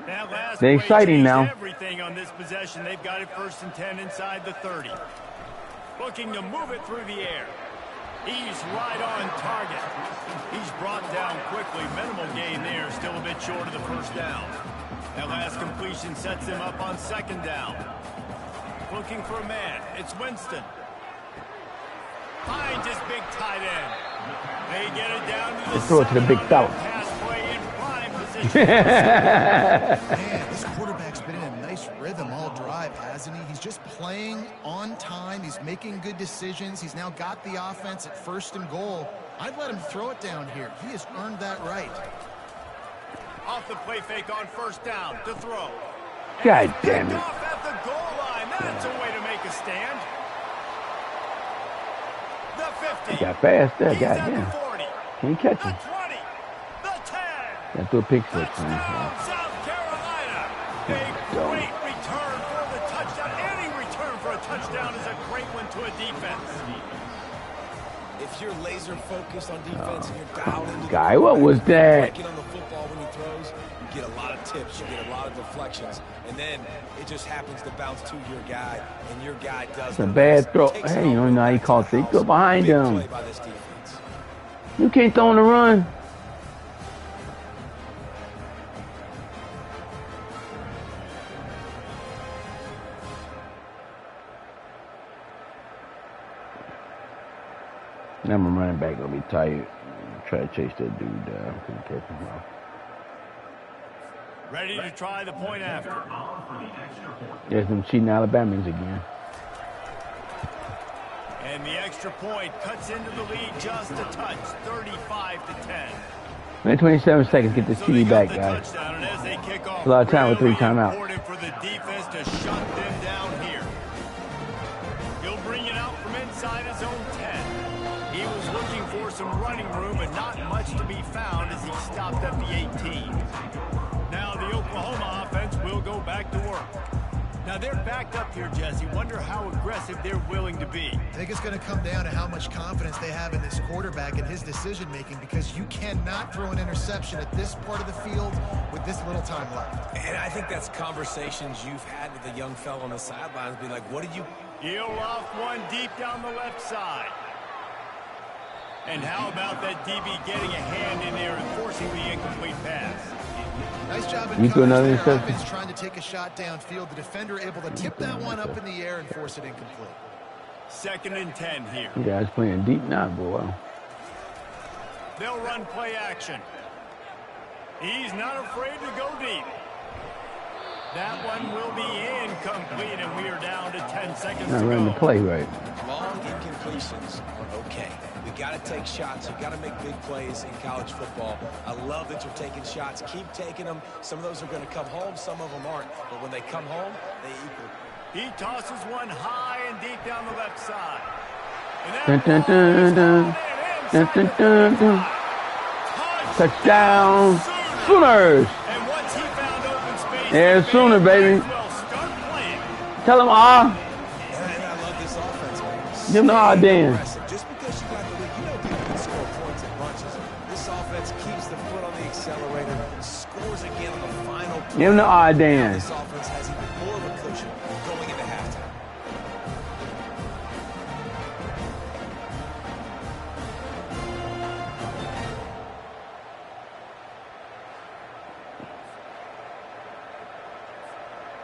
They're exciting now. Everything on this possession. They've got it 1st and 10 inside the 30. Looking to move it through the air. He's right on target. He's brought down quickly. Minimal gain there. Still a bit short of the 1st down. That last completion sets him up on 2nd down. Looking for a man. It's Winston. Finds his big tight end. They get it down to the throw it to the big fella. Pass play in prime position. Man, this quarterback's been in a nice rhythm all drive, hasn't he? He's just playing on time. He's making good decisions. He's now got the offense at 1st and goal. I'd let him throw it down here. He has earned that right. Off the play fake on 1st down to throw. God damn it. Off at the goal line. That's a way to make a stand. The 50. Got fast there, He's goddamn. at the 40. Can't catch The him. 20. The 10. Got through a pick six. Touchdown, South Carolina. A great return for the touchdown. Any return for a touchdown is a great one to a defense. If you're laser focused on defense and you're dialed into Guy, what was that? breaking on the football when he throws, you get a lot of tips, you get a lot of deflections, and then it just happens to bounce to your guy, and your guy does. It's a bad throw. Hey, you don't know how he called it. He go behind him. Play by this defense. You can't throw on the run. Now my running back gonna be tired. Try to chase that dude down. Couldn't catch him off. Ready to try the point after. There's them cheating Alabamans again. And the extra point cuts into the lead just a touch, 35-10. Man, 27 seconds. Get this So TD they back, got the guys. touchdown, and as they kick off, A lot of time with 3 really timeouts. important for the defense to shut them down here. He'll bring it out from inside his own 10. He was looking for some running room, but not much to be found as he stopped at the 18. Now the Oklahoma offense will go back to work. Now they're backed up here, Jesse. Wonder how aggressive they're willing to be. I think it's going to come down to how much confidence they have in this quarterback and his decision-making, because you cannot throw an interception at this part of the field with this little time left. And I think that's conversations you've had with a young fellow on the sidelines. Be like, what did you... He'll off one deep down the left side. And how about that DB getting a hand in there and forcing the incomplete pass? Nice job in You threw another coverage there. interception? Offense trying to take a shot downfield. The defender able to tip that one up in the air and force it incomplete. 2nd and 10 here. You guys playing deep now, boy. They'll run play action. He's not afraid to go deep. That one will be incomplete, and we are down to 10 seconds Not to running the go. play right. Long incompletions are okay. We got to take shots. You got to make big plays in college football. I love that you're taking shots. Keep taking them. Some of those are going to come home. Some of them aren't. But when they come home, they equal. He tosses one high and deep down the left side. And that Dun, dun, ball is dun, gone dun. in inside Dun, dun, the dun, 35. Touchdown, Sooners. Sooners! And once he found open space, Yeah, the Sooner, Bears baby. might as well start playing. Tell him, And I love this offense, man. Give him the odd dance. Aggressive. Just because you got the lead, you know people can score points in bunches. This offense keeps the foot on the accelerator, scores again on the final play. Give him the odd dance. This offense has even more of a cushion going into halftime.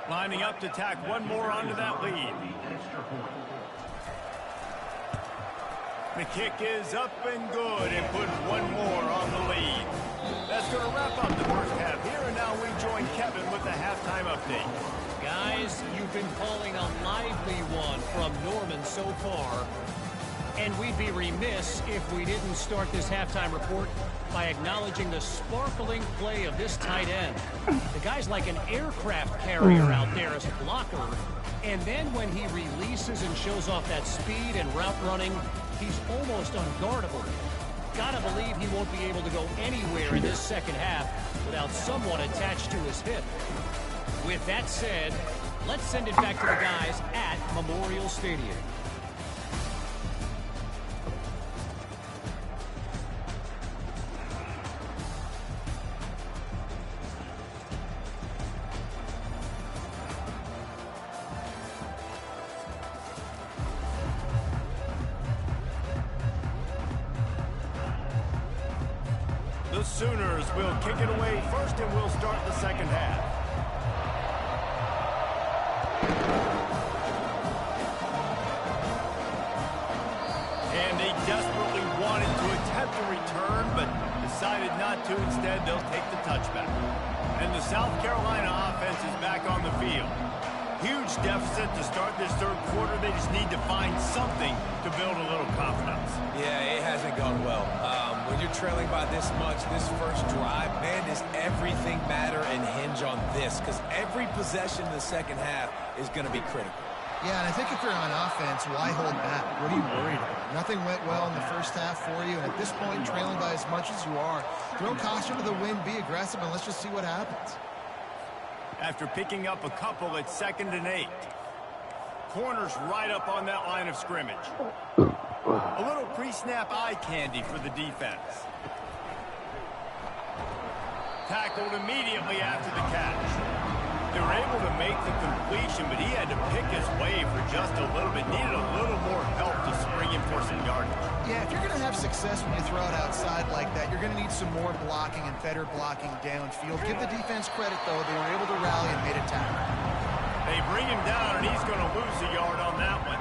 Lining up to tack one more onto that lead. The kick is up and good and put one more on the lead. That's going to wrap up the first half here, and now we join Kevin with the halftime update. Guys, you've been calling a lively one from Norman so far. And we'd be remiss if we didn't start this halftime report by acknowledging the sparkling play of this tight end. The guy's like an aircraft carrier out there as a blocker. And then when he releases and shows off that speed and route running, he's almost unguardable. Gotta believe he won't be able to go anywhere in this second half without someone attached to his hip. With that said, let's send it back to the guys at Memorial Stadium. The Sooners will kick it away first, and we'll start the second half. And they desperately wanted to attempt a return, but decided not to. Instead, they'll take the touchback. And the South Carolina offense is back on the field. Huge deficit to start this third quarter. They just need to find something to build a little confidence. Yeah, it hasn't gone well. When you're trailing by this much, this first drive, man, does everything matter and hinge on this? Because every possession in the second half is going to be critical. Yeah, and I think if you're on offense, why hold back? What are you worried about? Nothing went well in the first half for you, and at this point, trailing by as much as you are, throw caution to the wind, be aggressive, and let's just see what happens. After picking up a couple, it's 2nd and 8. Corners right up on that line of scrimmage. A little pre-snap eye candy for the defense. Tackled immediately after the catch. They were able to make the completion, but he had to pick his way for just a little bit. Needed a little more help to spring him for some yardage. Yeah, if you're going to have success when you throw it outside like that, you're going to need some more blocking and better blocking downfield. Give the defense credit, though. They were able to rally and made a tackle. They bring him down, and he's going to lose a yard on that one.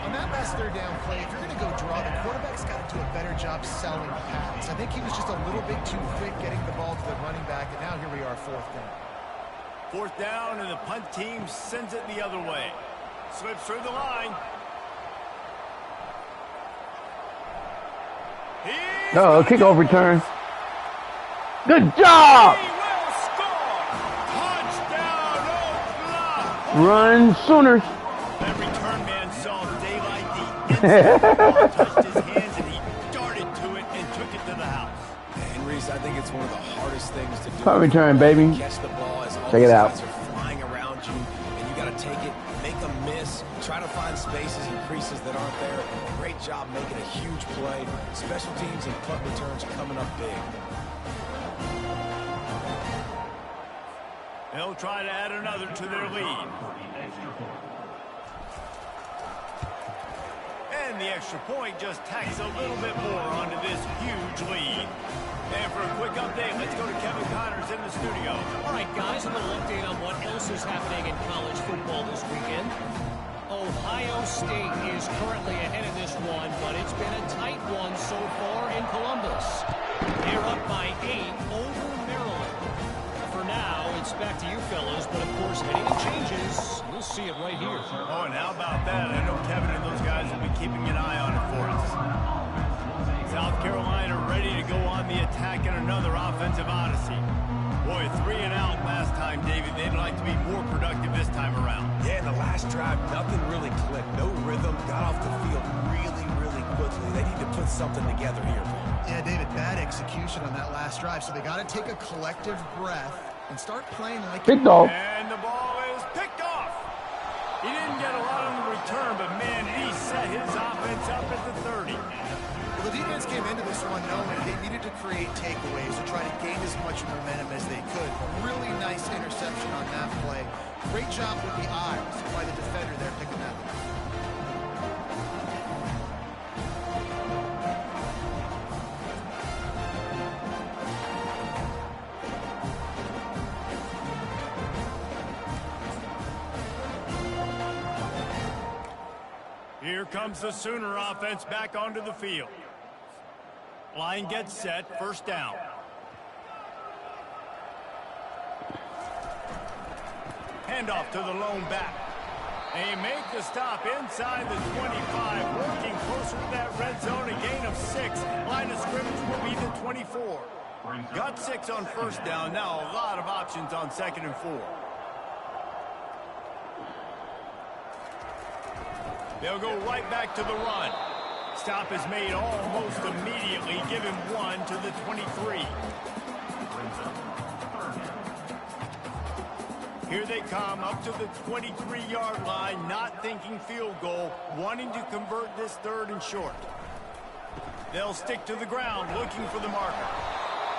On that last third down play, if you're going to go draw, the quarterback's got to do a better job selling the pass. I think he was just a little bit too quick getting the ball to the running back, and now here we are, 4th down. 4th down, and the punt team sends it the other way. Slips through the line. No, kickoff return. Good job! He will score! Touchdown, Oklahoma! Run, Sooners. That return man saw daylight. The instant ball touched his hands, and he darted to it and took it to the house. And Reese, I think it's one of the hardest things to do. Punt return, baby. Catch the ball as all Check it out. guys are flying around you, and you got to take it, make them miss, try to find spaces and creases that aren't there. Great job making a huge play. Special teams and punt returns coming up big. They'll try to add another to their lead. And the extra point just tacks a little bit more onto this huge lead. And for a quick update, let's go to Kevin Connors in the studio. All right, guys, a little update on what else is happening in college football this weekend. Ohio State is currently ahead of this one, but it's been a tight one so far in Columbus. They're up by 8 over Maryland. For now, it's back to you fellas, but of course, if anything changes, we'll see it right here. Oh, and how about that? I know Kevin and those guys will be keeping an eye on it for us. South Carolina ready to go on the attack in another offensive odyssey. Boy, 3 and out last time, David. They'd like to be more productive this time around. Yeah, in the last drive, nothing really clicked. No rhythm. Got off the field really, really quickly. They need to put something together here. Yeah, David, bad execution on that last drive, so they got to take a collective breath and start playing like... Picked off. And the ball is picked off. He didn't get a lot on the return, but, man, he set his offense up at the 30. Well, the defense came into this one knowing they needed to create takeaways to try to gain as much momentum as they could. Really nice interception on that play. Great job with the eyes by the defender there picking that one. Here comes the Sooner offense back onto the field. Line gets set, 1st down. Handoff to the lone back. They make the stop inside the 25, working closer to that red zone, a gain of 6. Line of scrimmage will be the 24. Got 6 on 1st down, now a lot of options on 2nd and 4. They'll go right back to the run. Stop is made almost immediately. Give him 1 to the 23. Here they come up to the 23-yard line, not thinking field goal, wanting to convert this 3rd and short. They'll stick to the ground, looking for the marker.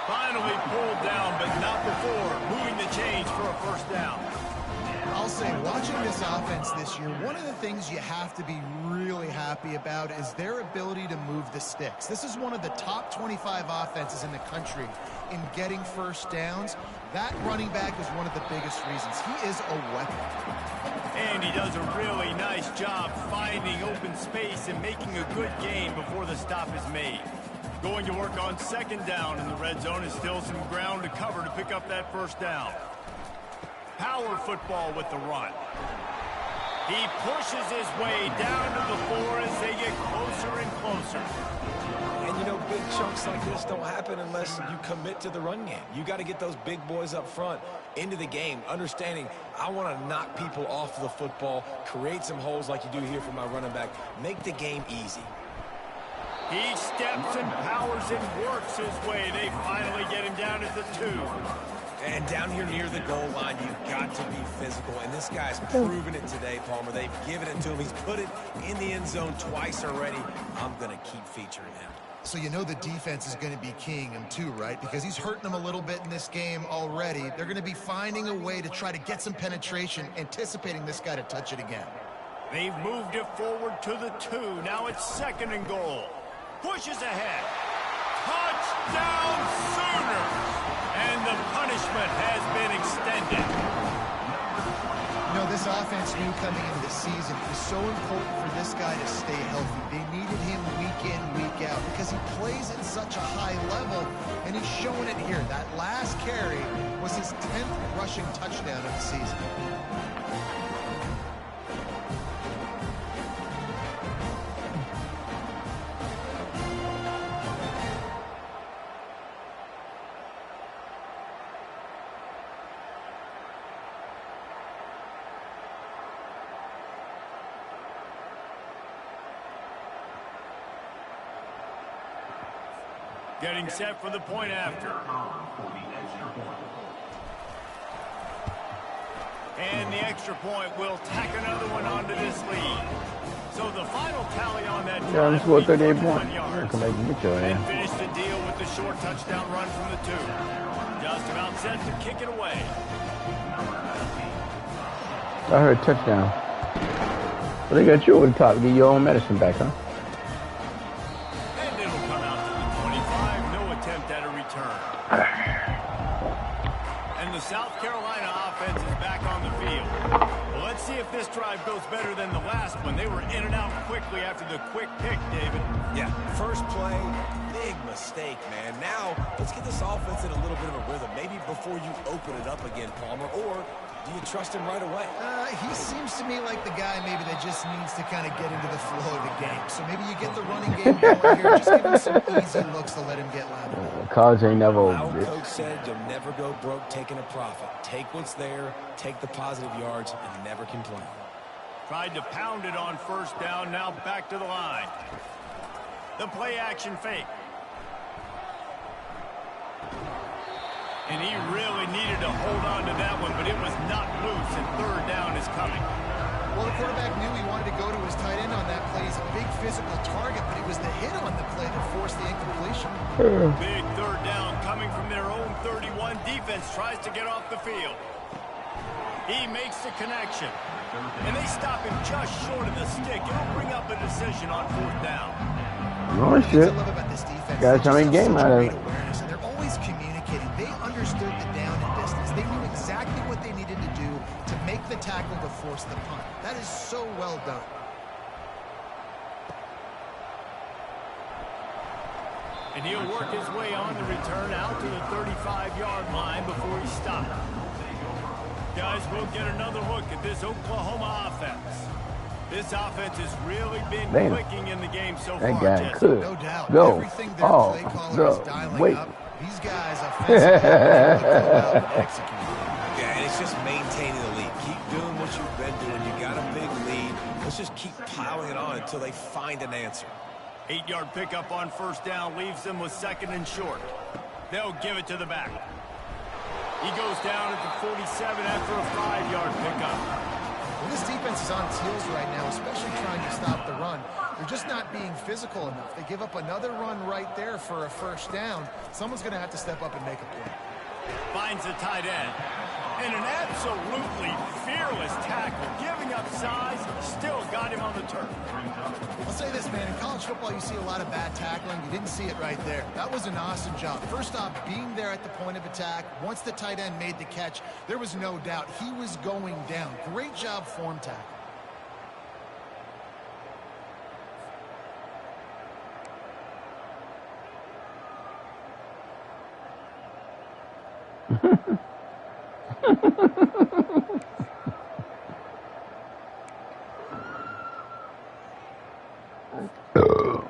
Finally pulled down, but not before moving the chains for a 1st down. I'll say, watching this offense this year, one of the things you have to be really happy about is their ability to move the sticks. This is one of the top 25 offenses in the country in getting first downs. That running back is one of the biggest reasons. He is a weapon. And he does a really nice job finding open space and making a good gain before the stop is made. Going to work on second down in the red zone is still some ground to cover to pick up that first down. Power football with the run. He pushes his way down to the floor as they get closer and closer. And you know, big chunks like this don't happen unless you commit to the run game. You got to get those big boys up front into the game, understanding I want to knock people off the football, create some holes like you do here for my running back, make the game easy. He steps and powers and works his way. They finally get him down at the 2. And down here near the goal line, you've got to be physical. And this guy's proven it today, Palmer. They've given it to him. He's put it in the end zone twice already. I'm going to keep featuring him. So you know the defense is going to be keying him too, right? Because he's hurting them a little bit in this game already. They're going to be finding a way to try to get some penetration, anticipating this guy to touch it again. They've moved it forward to the 2. Now it's second and goal. Pushes ahead. Touchdown Sooners! And the punishment has been extended. You know, this offense knew coming into the season it was so important for this guy to stay healthy. They needed him week in, week out because he plays at such a high level, and he's showing it here. That last carry was his 10th rushing touchdown of the season. Getting set for the point after. And the extra point will tack another one onto this lead. So the final tally on that drive, Yeah, let's go 38 points. Come back and get your and ass. finish the deal with the short touchdown run from the 2. Just about set to kick it away. I heard touchdown. Well, they got you over the top. Get your own medicine back, huh? And it'll come out to the 25. No attempt at a return. And the South Carolina offense is back on the field. Well, let's see if this drive goes better than the last one. They were in and out quickly after the quick pick, David. Yeah, first play, big mistake, man. Now, let's get this offense in a little bit of a rhythm. Maybe before you open it up again, Palmer, or do you trust him right away? He seems to me like the guy maybe that just needs to kind of get into the flow of the game. So maybe you get the running game going here. Just give him some easy looks to let him get level. College ain't never over, Our bitch. coach said you'll never go broke taking a profit. Take what's there, take the positive yards, and never complain. Tried to pound it on first down, now back to the line. The play action fake. And he really needed to hold on to that one, but it was not loose, and third down is coming. Well, the quarterback knew he wanted to go to his tight end on that play. He's a big physical target, but it was the hit on the play that forced the incompletion. Big third down coming from their own 31. Defense tries to get off the field. He makes the connection. And they stop him just short of the stick. It'll bring up a decision on fourth down. Oh, shit. What I love about this defense, Guys, they how many just have game such out of great it? awareness, and they're always communicating. They understood the down and distance. They knew exactly what they needed to do to make the tackle to force the punt. That is so well done. And he'll work his way on the return out to the 35-yard line before he stops. Guys, we'll get another look at this Oklahoma offense. This offense has really been clicking in the game so That far, guy Jesse. could No doubt. go Everything their all play caller is the dialing way. up. These guys offensively are going to go out and execute. Yeah, and it's just maintaining the lead. Keep doing what you've been doing. You got a big lead. Let's just keep piling it on until they find an answer. 8-yard pickup on first down leaves them with second and short. They'll give it to the back. He goes down at the 47 after a 5-yard pickup. Well, this defense is on its heels right now, especially trying to stop the run. They're just not being physical enough. They give up another run right there for a first down. Someone's going to have to step up and make a play. Finds the tight end. And an absolutely fearless tackle. Giving up size, still got him on the turf. I'll say this, man. In college football, you see a lot of bad tackling. You didn't see it right there. That was an awesome job. First off, being there at the point of attack. Once the tight end made the catch, there was no doubt he was going down. Great job form tackle.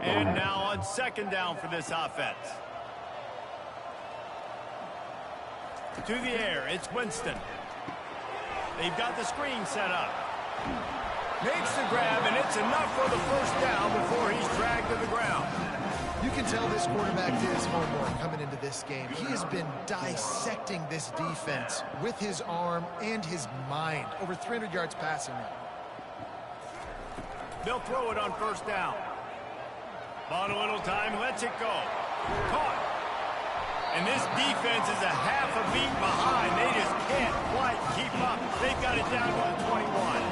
And now on second down for this offense. To the air, it's Winston. They've got the screen set up. Makes the grab, and it's enough for the first down before he's dragged to the ground. You can tell this quarterback did his homework coming into this game. He has been dissecting this defense with his arm and his mind. Over 300 yards passing now. They'll throw it on first down. Bought a little time, lets it go. Caught. And this defense is a half a beat behind. They just can't quite keep up. They've got it down to the 21.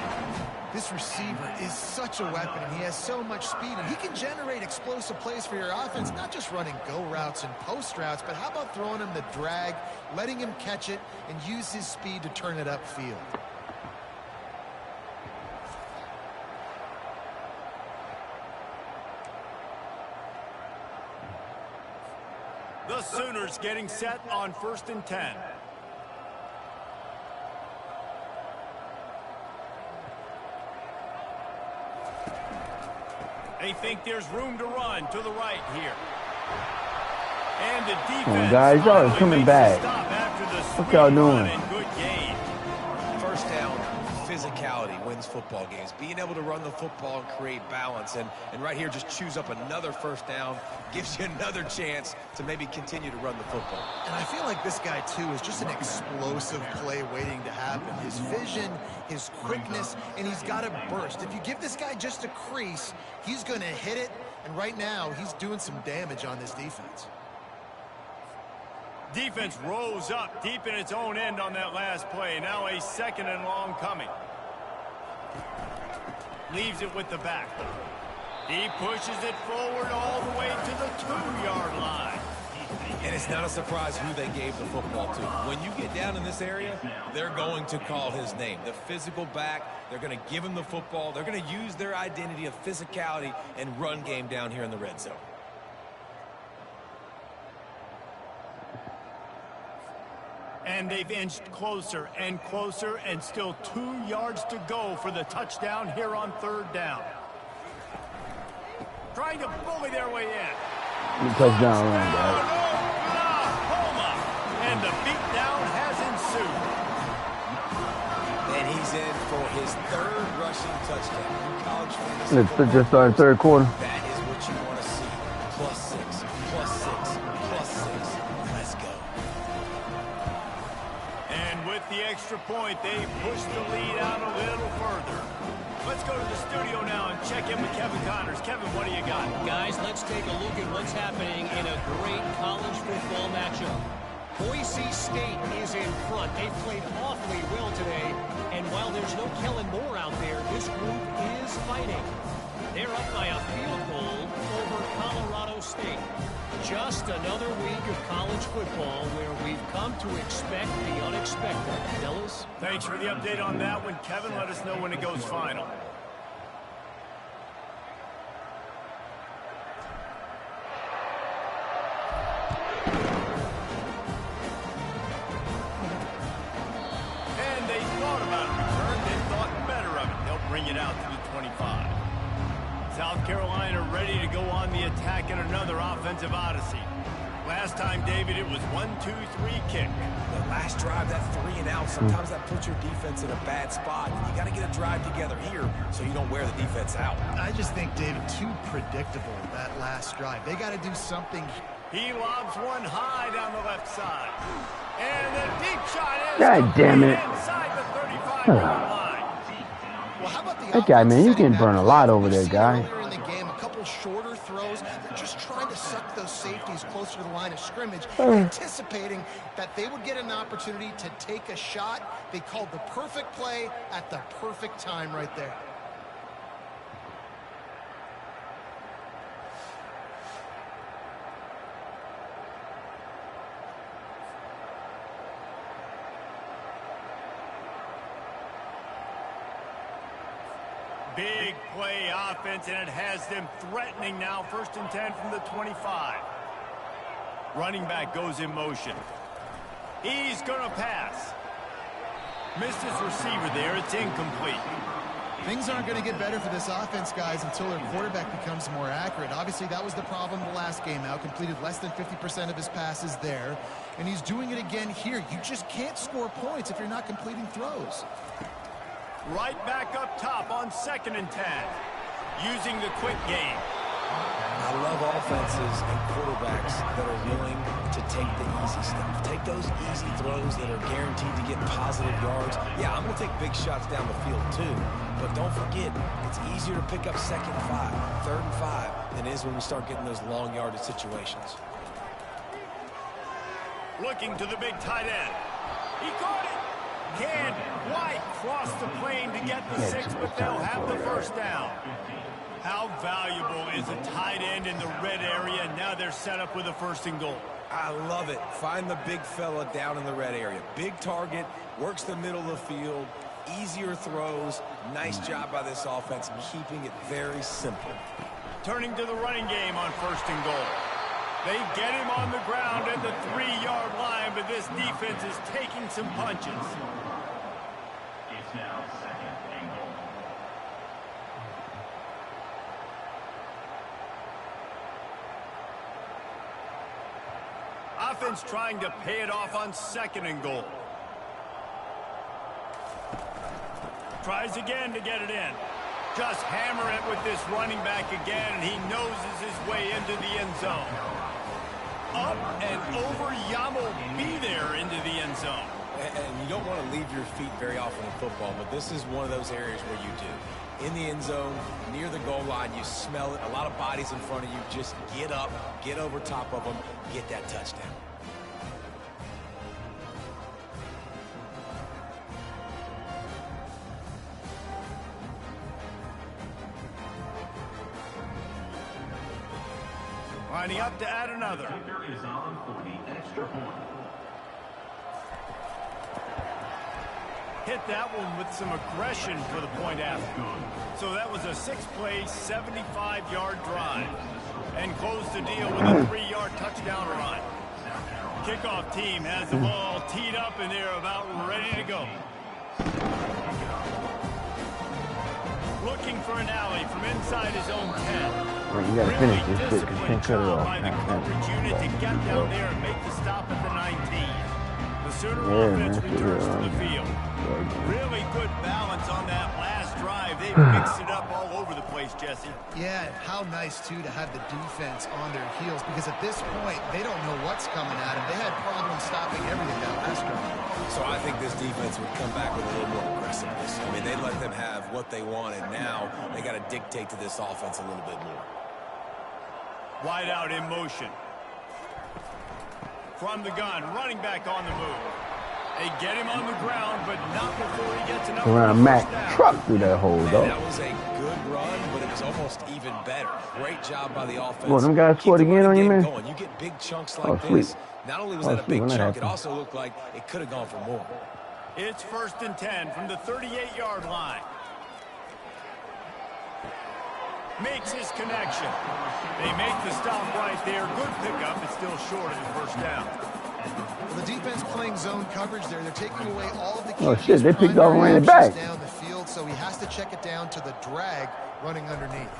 This receiver is such a weapon, and he has so much speed, and he can generate explosive plays for your offense, not just running go routes and post routes, but how about throwing him the drag, letting him catch it, and use his speed to turn it upfield. The Sooners getting set on 1st and 10. They think there's room to run to the right here. And the defense guys, y'all are coming back. What y'all doing? Good gain. First down, physicality wins football games. Being able to run the football and create balance. And right here, just choose up another first down. Gives you another chance to maybe continue to run the football. And I feel like this guy, too, is just an explosive play waiting to happen. His vision, his quickness, and he's got a burst. If you give this guy just a crease, he's going to hit it. And right now, he's doing some damage on this defense. Defense rose up deep in its own end on that last play. Now a 2nd and long coming. Leaves it with the back. He pushes it forward all the way to the 2-yard line. And it's not a surprise who they gave the football to. When you get down in this area, they're going to call his name. The physical back, they're going to give him the football. They're going to use their identity of physicality and run game down here in the red zone. And they've inched closer and closer, and still 2 yards to go for the touchdown here on 3rd down. Trying to bully their way in. Touchdown run, guys. Oklahoma. And the beatdown has ensued. And he's in for his 3rd rushing touchdown. College fantasy Let's just start 3rd quarter. That is what you want to see. +6, +6, +6. Let's go. And with the extra point, they push the lead out a little further. Let's go to the studio now and check in with Kevin Connors. Kevin, what do you got? Guys, let's take a look at what's happening in a great college football matchup. Boise State is in front. They've played awfully well today. And while there's no Kellen Moore out there, this group is fighting. They're up by a field goal over Colorado State. Just another week of college football where we've come to expect the unexpected. Ellis? Thanks for the update on that one, Kevin. Let us know when it goes final. And they thought about a return, then thought better of it. They'll bring it out to the 25. South Carolina ready to go on the attack in another offensive odyssey. Last time, David, it was 1-2-3 kick. The last drive, that 3 and out, sometimes that puts your defense in a bad spot. You got to get a drive together here so you don't wear the defense out. I just think, David, too predictable, that last drive. They got to do something. He lobs one high down the left side. And the deep shot is God damn it. inside the 35-yard line. Well, how about the That guy, man, you can burn a lot over there, guy. Earlier in the game, a couple shorter throws. They're just trying to suck those safeties closer to the line of scrimmage, anticipating that they would get an opportunity to take a shot. They called the perfect play at the perfect time right there. Big play offense, and it has them threatening now. 1st and 10 from the 25. Running back goes in motion. He's going to pass. Missed his receiver there. It's incomplete. Things aren't going to get better for this offense, guys, until their quarterback becomes more accurate. Obviously, that was the problem the last game out. Completed less than 50% of his passes there, and he's doing it again here. You just can't score points if you're not completing throws. Right back up top on 2nd and 10. Using the quick game. I love offenses and quarterbacks that are willing to take the easy stuff. Take those easy throws that are guaranteed to get positive yards. Yeah, I'm going to take big shots down the field too. But don't forget, it's easier to pick up 2nd and 5, 3rd and 5 than it is when we start getting those long yardage situations. Looking to the big tight end. He caught it. Can't quite cross the plane to get the 6, but they'll have the 1st down. How valuable is a tight end in the red area? Now they're set up with a 1st and goal. I love it. Find the big fella down in the red area. Big target, works the middle of the field, easier throws. Nice job by this offense, keeping it very simple. Turning to the running game on 1st and goal. They get him on the ground at the 3-yard line, but this defense is taking some punches. It's now 2nd and goal. Offense trying to pay it off on 2nd and goal. Tries again to get it in. Just hammer it with this running back again, and he noses his way into the end zone. Up and over, Yamo be there into the end zone. And you don't want to leave your feet very often in football, but this is one of those areas where you do. In the end zone, near the goal line, you smell it. A lot of bodies in front of you. Just get up, get over top of them, get that touchdown. Lining up to add another. Is on for the extra point. Hit that one with some aggression for the point after. So that was a 6-play, 75-yard drive. And closed the deal with a 3-yard touchdown run. Kickoff team has the ball teed up, and they're about ready to go. Looking for an alley from inside his own 10. Well, you gotta finish this shit because you can't cut it off. By the coverage unit to get down there and make the stop at the 19. The Sooner offense returns to the field. Really good balance on that last drive. They mixed it up all over the place, Jesse. Yeah, how nice, too, to have the defense on their heels, because at this point, they don't know what's coming at them. They had problems stopping everything that last drive. So I think this defense would come back with a little more aggressiveness. I mean, they let them have what they wanted. Now they got to dictate to this offense a little bit more. Wide out in motion. From the gun, running back on the move. They get him on the ground, but not before he gets enough. Around Mac truck through that hole, though. That was a good run, but it was almost even better. Great job by the offense. Well, them guys scored again on you, man? Going. You get big chunks like this. Not only was that a big chunk, it also looked like it could have gone for more. It's 1st and 10 from the 38-yard line. Makes his connection. They make the stop right there. Good pickup. It's still short of the 1st down. Well, the defense playing zone coverage there. They're taking away all of the oh shit, they picked off and ran it back down the field, so he has to check it down to the drag running underneath.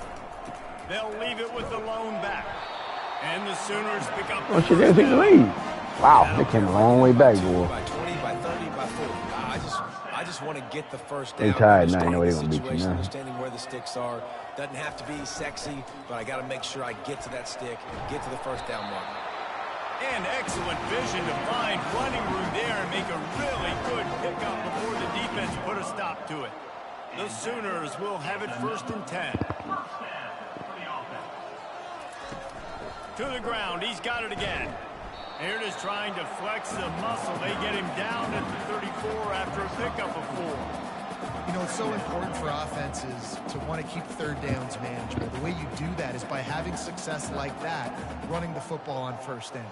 They'll leave it with the lone back. And the Sooners pick up. Oh shit, they picked the lead. Wow, they came a long way back, boy. By 20, by 30, by 40. I just want to get the 1st down. They tired now. You know they gonna beat you now. Understanding where the sticks are. Doesn't have to be sexy, but I got to make sure I get to that stick, get to the 1st down mark. And excellent vision to find running room there and make a really good pickup before the defense put a stop to it. The Sooners will have it 1st and 10. To the ground. He's got it again. Here it is trying to flex the muscle. They get him down at the 34 after a pickup of 4. You know, it's so important for offenses to want to keep third downs manageable. The way you do that is by having success like that, running the football on first down.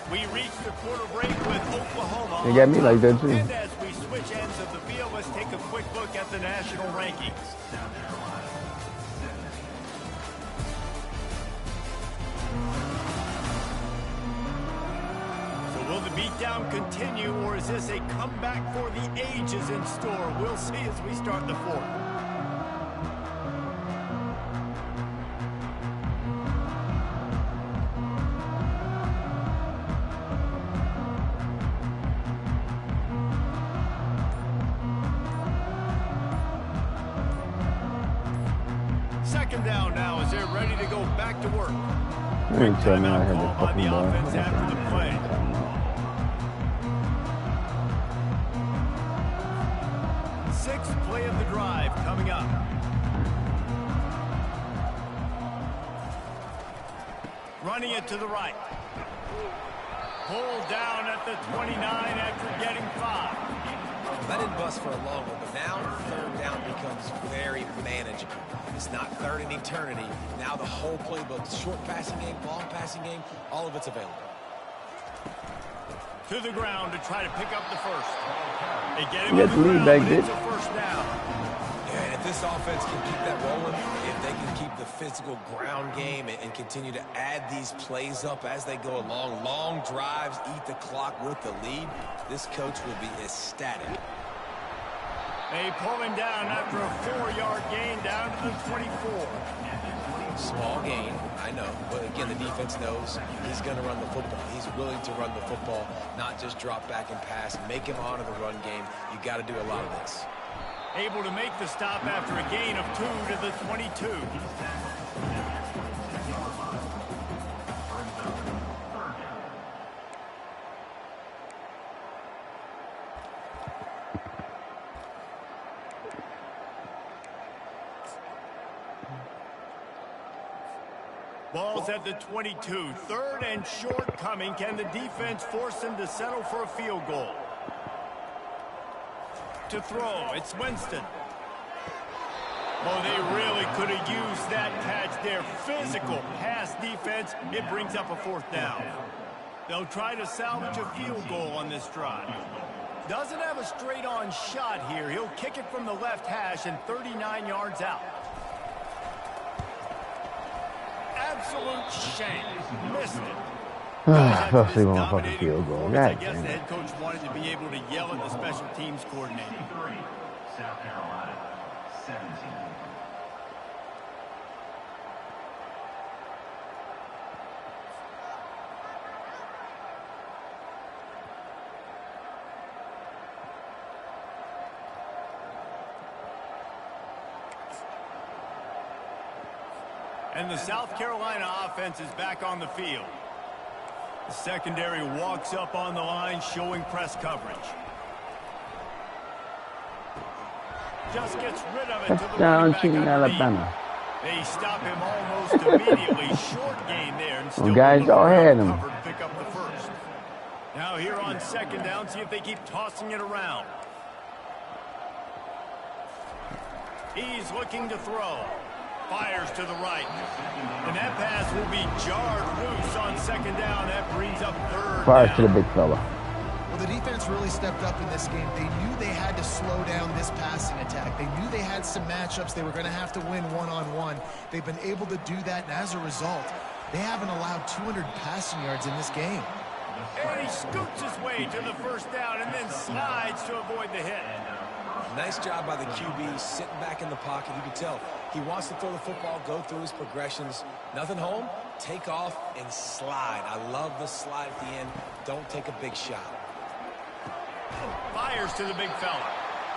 We reach the quarter break with Oklahoma. They got me like that too. And as we switch ends of the field, let's take a quick look at the national rankings. So will the beatdown continue, or is this a comeback for the ages in store? We'll see as we start the fourth. Second down now as they're ready to go back to work. I didn't tell me I had the fucking ball. Offense after the play. Sixth play of the drive coming up. Running it to the right. Pulled down at the 29 after getting 5. That didn't bust for a long one, but now third down becomes very manageable. It's not third in eternity. Now the whole playbook, short passing game, long passing game, all of it's available. To the ground to try to pick up the first. They get him You on got the the lead ground, back, but it's dude. a first down. Yeah, and if this offense can keep that rolling, if they can keep the physical ground game and continue to add these plays up as they go along, long drives, eat the clock with the lead, this coach will be ecstatic. They pull him down after a 4-yard gain down to the 24. Small gain, I know, but again, the defense knows he's going to run the football. He's willing to run the football, not just drop back and pass, make him honor the run game. You got to do a lot of this. Able to make the stop after a gain of 2 to the 22. Ball's at the 22. Third and short coming. Can the defense force them to settle for a field goal? To throw, it's Winston. Oh, they really could have used that catch there. Physical pass defense. It brings up a fourth down. They'll try to salvage a field goal on this drive. Doesn't have a straight-on shot here. He'll kick it from the left hash and 39 yards out. Absolute shame. Missed it. I thought they were going to fucking field goal. I God guess damn the it. head coach wanted to be able to yell at the special teams coordinator. South Carolina, 17. And the South Carolina offense is back on the field. The secondary walks up on the line, showing press coverage. Just gets rid of it to the Touchdown, running back Team underneath. Alabama. They stop him almost immediately. Short gain there, and still guys, able to y'all had him. cover to pick up the first. Now here on second down, see if they keep tossing it around. He's looking to throw. Fires to the right. And that pass will be jarred loose on second down. That brings up third Fires down. to the big fella. Well, the defense really stepped up in this game. They knew they had to slow down this passing attack. They knew they had some matchups they were going to have to win one-on-one. They've been able to do that, and as a result, they haven't allowed 200 passing yards in this game. And he scoots his way to the first down and then slides to avoid the hit. Nice job by the QB, sitting back in the pocket. You can tell he wants to throw the football, go through his progressions. Nothing home, take off and slide. I love the slide at the end. Don't take a big shot. Fires to the big fella.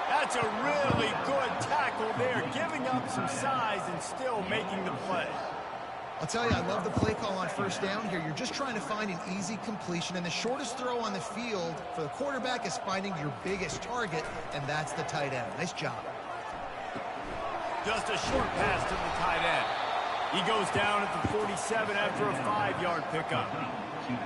That's a really good tackle there, giving up some size and still making the play. I'll tell you, I love the play call on first down here. You're just trying to find an easy completion, and the shortest throw on the field for the quarterback is finding your biggest target, and that's the tight end. Nice job. Just a short pass to the tight end. He goes down at the 47 after a 5-yard pickup.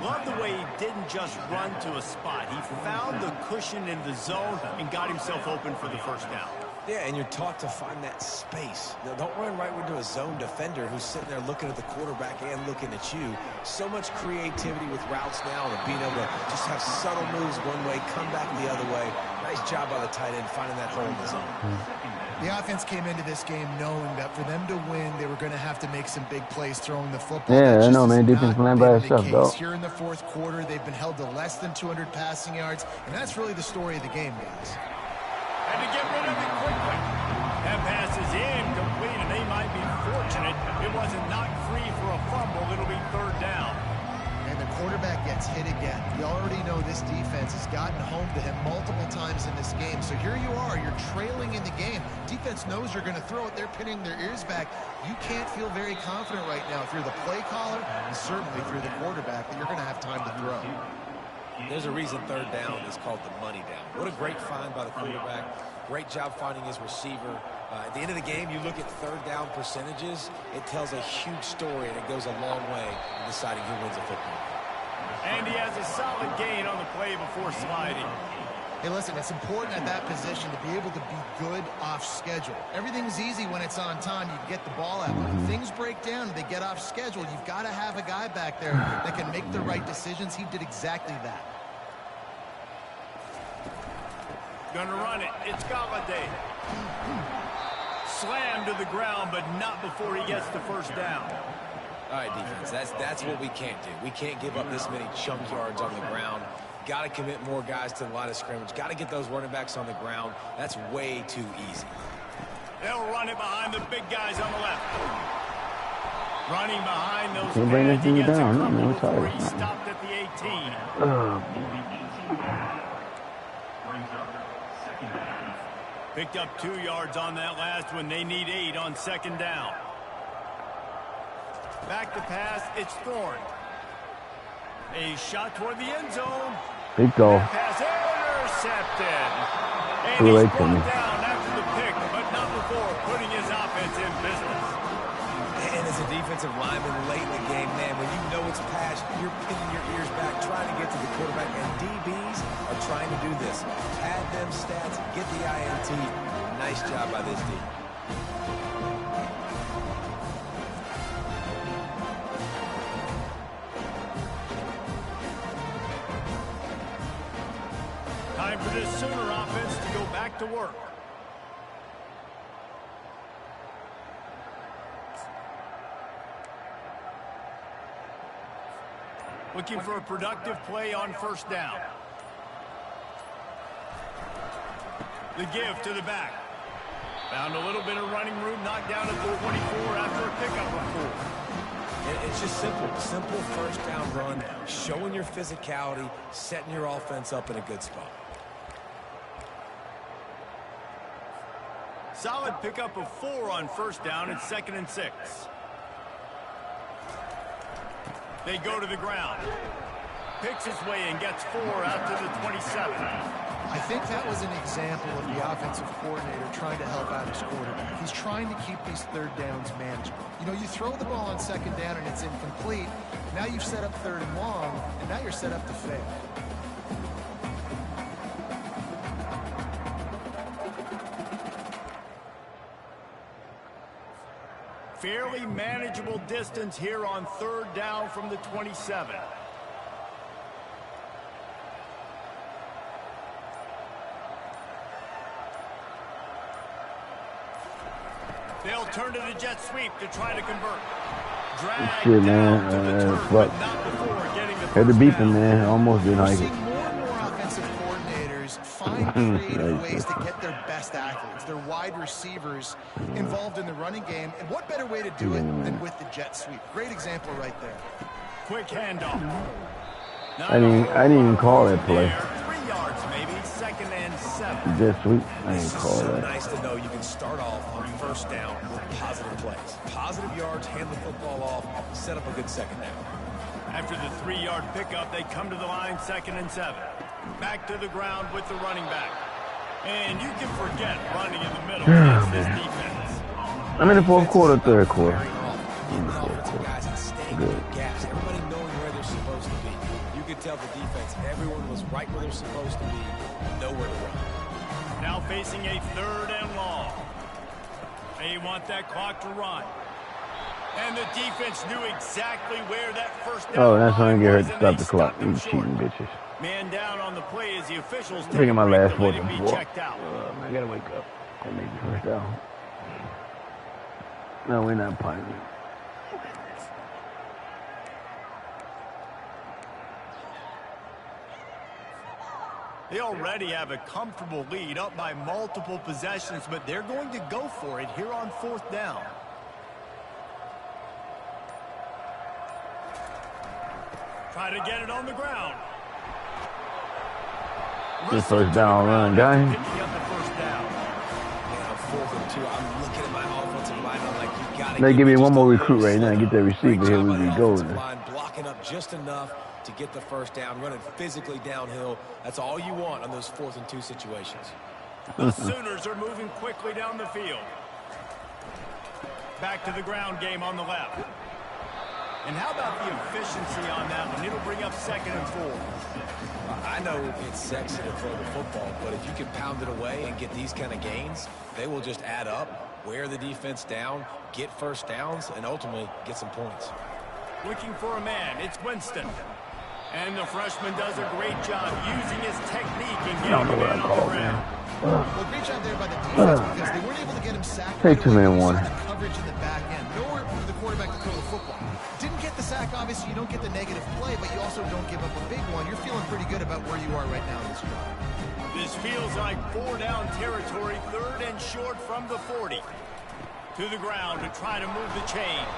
Love the way he didn't just run to a spot. He found the cushion in the zone and got himself open for the first down. Yeah, and you're taught to find that space. Now, don't run right into a zone defender who's sitting there looking at the quarterback and looking at you. So much creativity with routes now and being able to just have subtle moves one way, come back the other way. Nice job by the tight end finding that hole in the zone. The offense came into this game knowing that for them to win, they were going to have to make some big plays throwing the football. Yeah, I know, man. Defense playing by itself, though. Here in the fourth quarter, they've been held to less than 200 passing yards, and that's really the story of the game, guys. And to get rid of it quickly. That pass is incomplete, and they might be fortunate it wasn't knocked free for a fumble. It'll be third down. And the quarterback gets hit again. You already know this defense has gotten home to him multiple times in this game. So here you are, you're trailing in the game. Defense knows you're going to throw it. They're pinning their ears back. You can't feel very confident right now if you're the play caller, and certainly if you're the quarterback, that you're going to have time to throw. There's a reason third down is called the money down. What a great find by the quarterback. Great job finding his receiver. At the end of the game, you look at third down percentages. It tells a huge story, and it goes a long way in deciding who wins a football. And he has a solid gain on the play before sliding. Hey, listen, it's important at that position to be able to be good off schedule. Everything's easy when it's on time. You get the ball out. But when things break down and they get off schedule, you've got to have a guy back there that can make the right decisions. He did exactly that. Gonna run it. It's Hobaleni. Slammed to the ground, but not before he gets the first down. All right, defense, that's what we can't do. We can't give up this many chunk yards on the ground. Got to commit more guys to the line of scrimmage. Got to get those running backs on the ground. That's way too easy. They'll run it behind the big guys on the left. Running behind those Can't bring this dude down. No, man, before he stopped at the 18. Picked up 2 yards on that last one. They need 8 on second down. Back to pass. It's Thorne. A shot toward the end zone. Big goal. Pass intercepted. And Too late he's for me. brought down after the pick, but not before putting his offense in business. And as a defensive lineman late in the game, man, when you know it's pass, you're pinning your ears back, trying to get to the quarterback, and DBs are trying to do this. Pad them stats, get the INT. Nice job by this D. Time for this Sooner offense to go back to work. Looking for a productive play on first down. The give to the back. Found a little bit of running room, knocked down at the 24 after a pickup of 4. It's just simple first down run, showing your physicality, setting your offense up in a good spot. Solid pickup of 4 on first down. It's 2nd and 6. They go to the ground. Picks his way and gets 4 out to the 27. I think that was an example of the offensive coordinator trying to help out his quarterback. He's trying to keep these third downs manageable. You know, you throw the ball on second down and it's incomplete. Now you've set up third and long, and now you're set up to fail. Fairly manageable distance here on third down from the 27. They'll turn to the jet sweep to try to convert. Drag shit, down man. to the turf, Fuck. but not before getting the Had to first beep him, down. man. Almost didn't We're like seeing it. more and more offensive coordinators find creative ways to get their best athletes, their wide receivers involved in the running game. And what better way to do it than with the jet sweep? Great example right there. Quick handoff. I didn't even call that play. 3 yards maybe, 2nd and 7. That's sweet. I ain't It's call so that. nice to know you can start off on first down with positive plays. Positive yards, hand the football off, set up a good second down. After the 3-yard pickup, they come to the line 2nd and 7. Back to the ground with the running back. And you can forget running in the middle against this defense. I'm in the fourth quarter, third quarter. Guys and staying in the gaps. Everybody knowing where they're supposed to be. You could tell the defense, everyone was right where they're supposed to be, nowhere to run. Now facing a 3rd and long. They want that clock to run. And the defense knew exactly where that first down. Oh, that's when I get her was, to and stop they the clock. stopped them You cheating short. bitches. Man down on the play as the officials take Taking my a break last to let one him be before. checked out. I gotta wake up and make the first down. No, we're not punting. They already have a comfortable lead up by multiple possessions, but they're going to go for it here on 4th down. Try to get it on the ground. Good first down run, guys. Picking up the first down. Man, I'm 4th and 2. I'm looking at my offensive line. I'm like, you got to They give me one more just a recruit little right now and get that slow. receiver Great here. job We by the be golden. offensive line, blocking up just enough to get the first down, running physically downhill. That's all you want on those 4th and 2 situations. The Sooners are moving quickly down the field. Back to the ground game on the left. And how about the efficiency on that one? It'll bring up 2nd and 4. I know it's sexy to throw the football, but if you can pound it away and get these kind of gains, they will just add up, wear the defense down, get first downs, and ultimately get some points. Looking for a man. It's Winston. And the freshman does a great job using his technique and getting the man on the ground. Well, great job there by the defense because they weren't able to get him sacked. Take right away. 2-man You saw one. the coverage in the back end. Nowhere for the quarterback to throw the football. Didn't get the sack, obviously. You don't get the negative play, but you also don't give up a big one. You're feeling pretty good about where you are right now in this drive. This feels like 4-down territory, 3rd and short from the 40. To the ground to try to move the chains.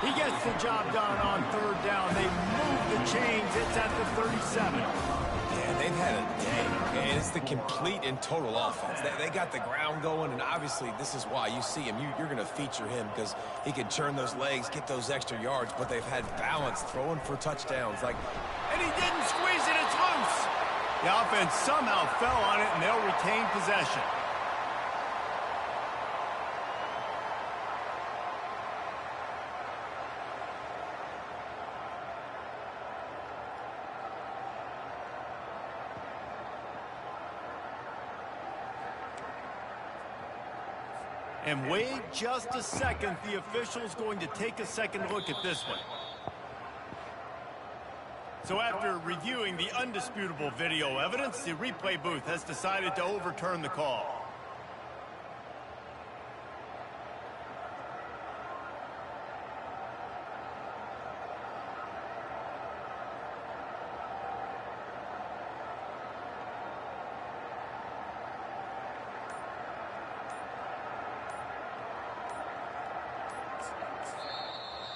He gets the job done on 3rd down. They move the chains. It's at the 37. Yeah, they've had a day. And it's the complete and total offense. They got the ground going, and obviously this is why you see him. You're going to feature him because he can churn those legs, get those extra yards, but they've had balance, throwing for touchdowns. And he didn't squeeze it. It's loose. The offense somehow fell on it, and they'll retain possession. And wait just a second. The official's going to take a second look at this one. So after reviewing the undisputable video evidence, the replay booth has decided to overturn the call.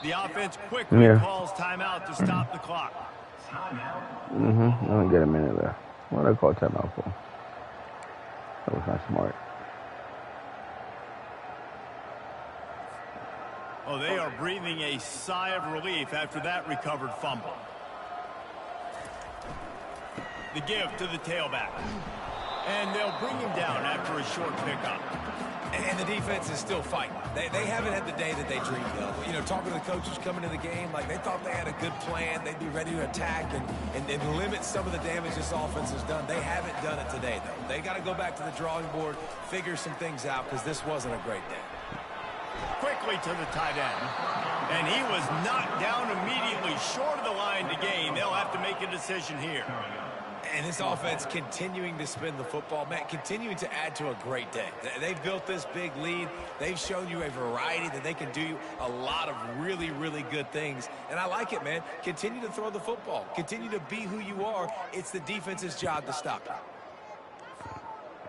The offense quickly calls timeout to stop the clock. I don't get a minute left. What did I call timeout for? That was not smart. Oh, they are breathing a sigh of relief after that recovered fumble. The give to the tailback. And they'll bring him down after a short pickup. And the defense is still fighting. They haven't had the day that they dreamed of. You know, talking to the coaches coming to the game, like they thought they had a good plan. They'd be ready to attack and limit some of the damage this offense has done. They haven't done it today, though. They got to go back to the drawing board, figure some things out, because this wasn't a great day. Quickly to the tight end. And he was knocked down immediately short of the line to gain. They'll have to make a decision here. And this offense continuing to spin the football, man, continuing to add to a great day. They've built this big lead. They've shown you a variety that they can do a lot of really, really good things. And I like it, man. Continue to throw the football. Continue to be who you are. It's the defense's job to stop you.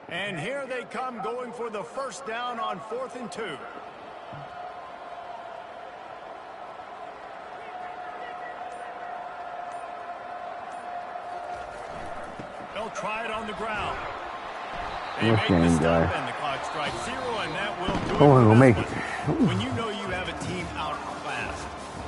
And here they come going for the first down on 4th and 2. They'll try it on the ground. They This make the game, stop guys. and the clock strikes 0, and that will do it. Oh, we'll for make this it. one. When you know you have a team outclassed,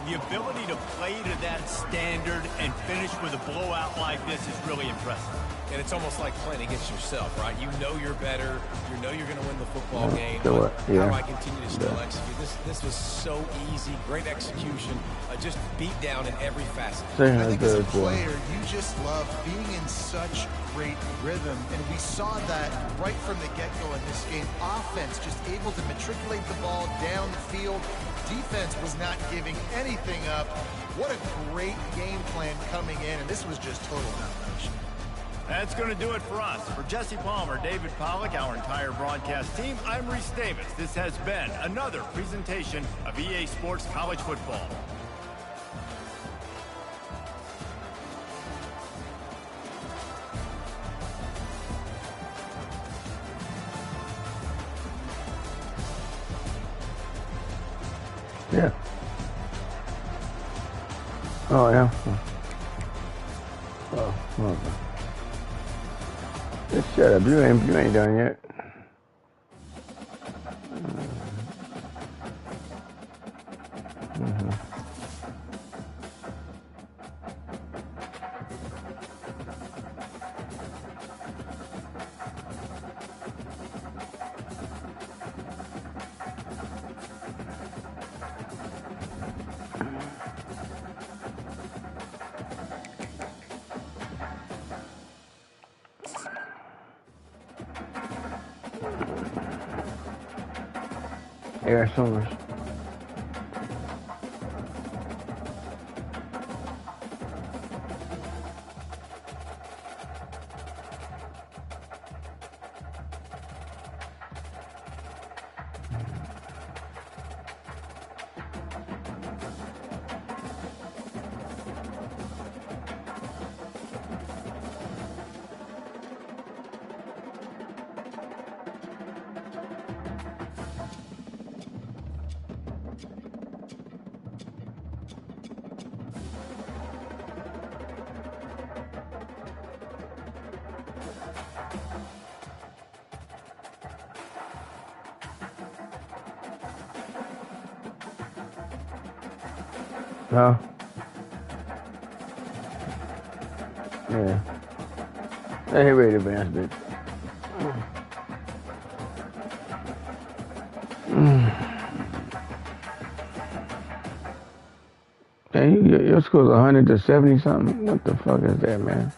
the ability to play to that standard and finish with a blowout like this is really impressive. And it's almost like playing against yourself, right? You know you're better. You know you're going to win the football game. do But it, yeah. how do I continue to still execute? This was so easy. Great execution. Just beat down in every facet. I think as a player, you just love being in such great rhythm. And we saw that right from the get-go in this game. Offense just able to matriculate the ball down the field. Defense was not giving anything up. What a great game plan coming in. And this was just total domination. That's going to do it for us. For Jesse Palmer, David Pollack, our entire broadcast team, I'm Reese Davis. This has been another presentation of EA Sports College Football. Yeah. Oh, yeah. Oh, okay. Just shut up. You ain't done yet. Arizona. Huh? Yeah. Hey, ready to advance, bitch. Dang, your score's 100 to 70 something. What the fuck is that, man?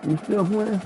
You still playing?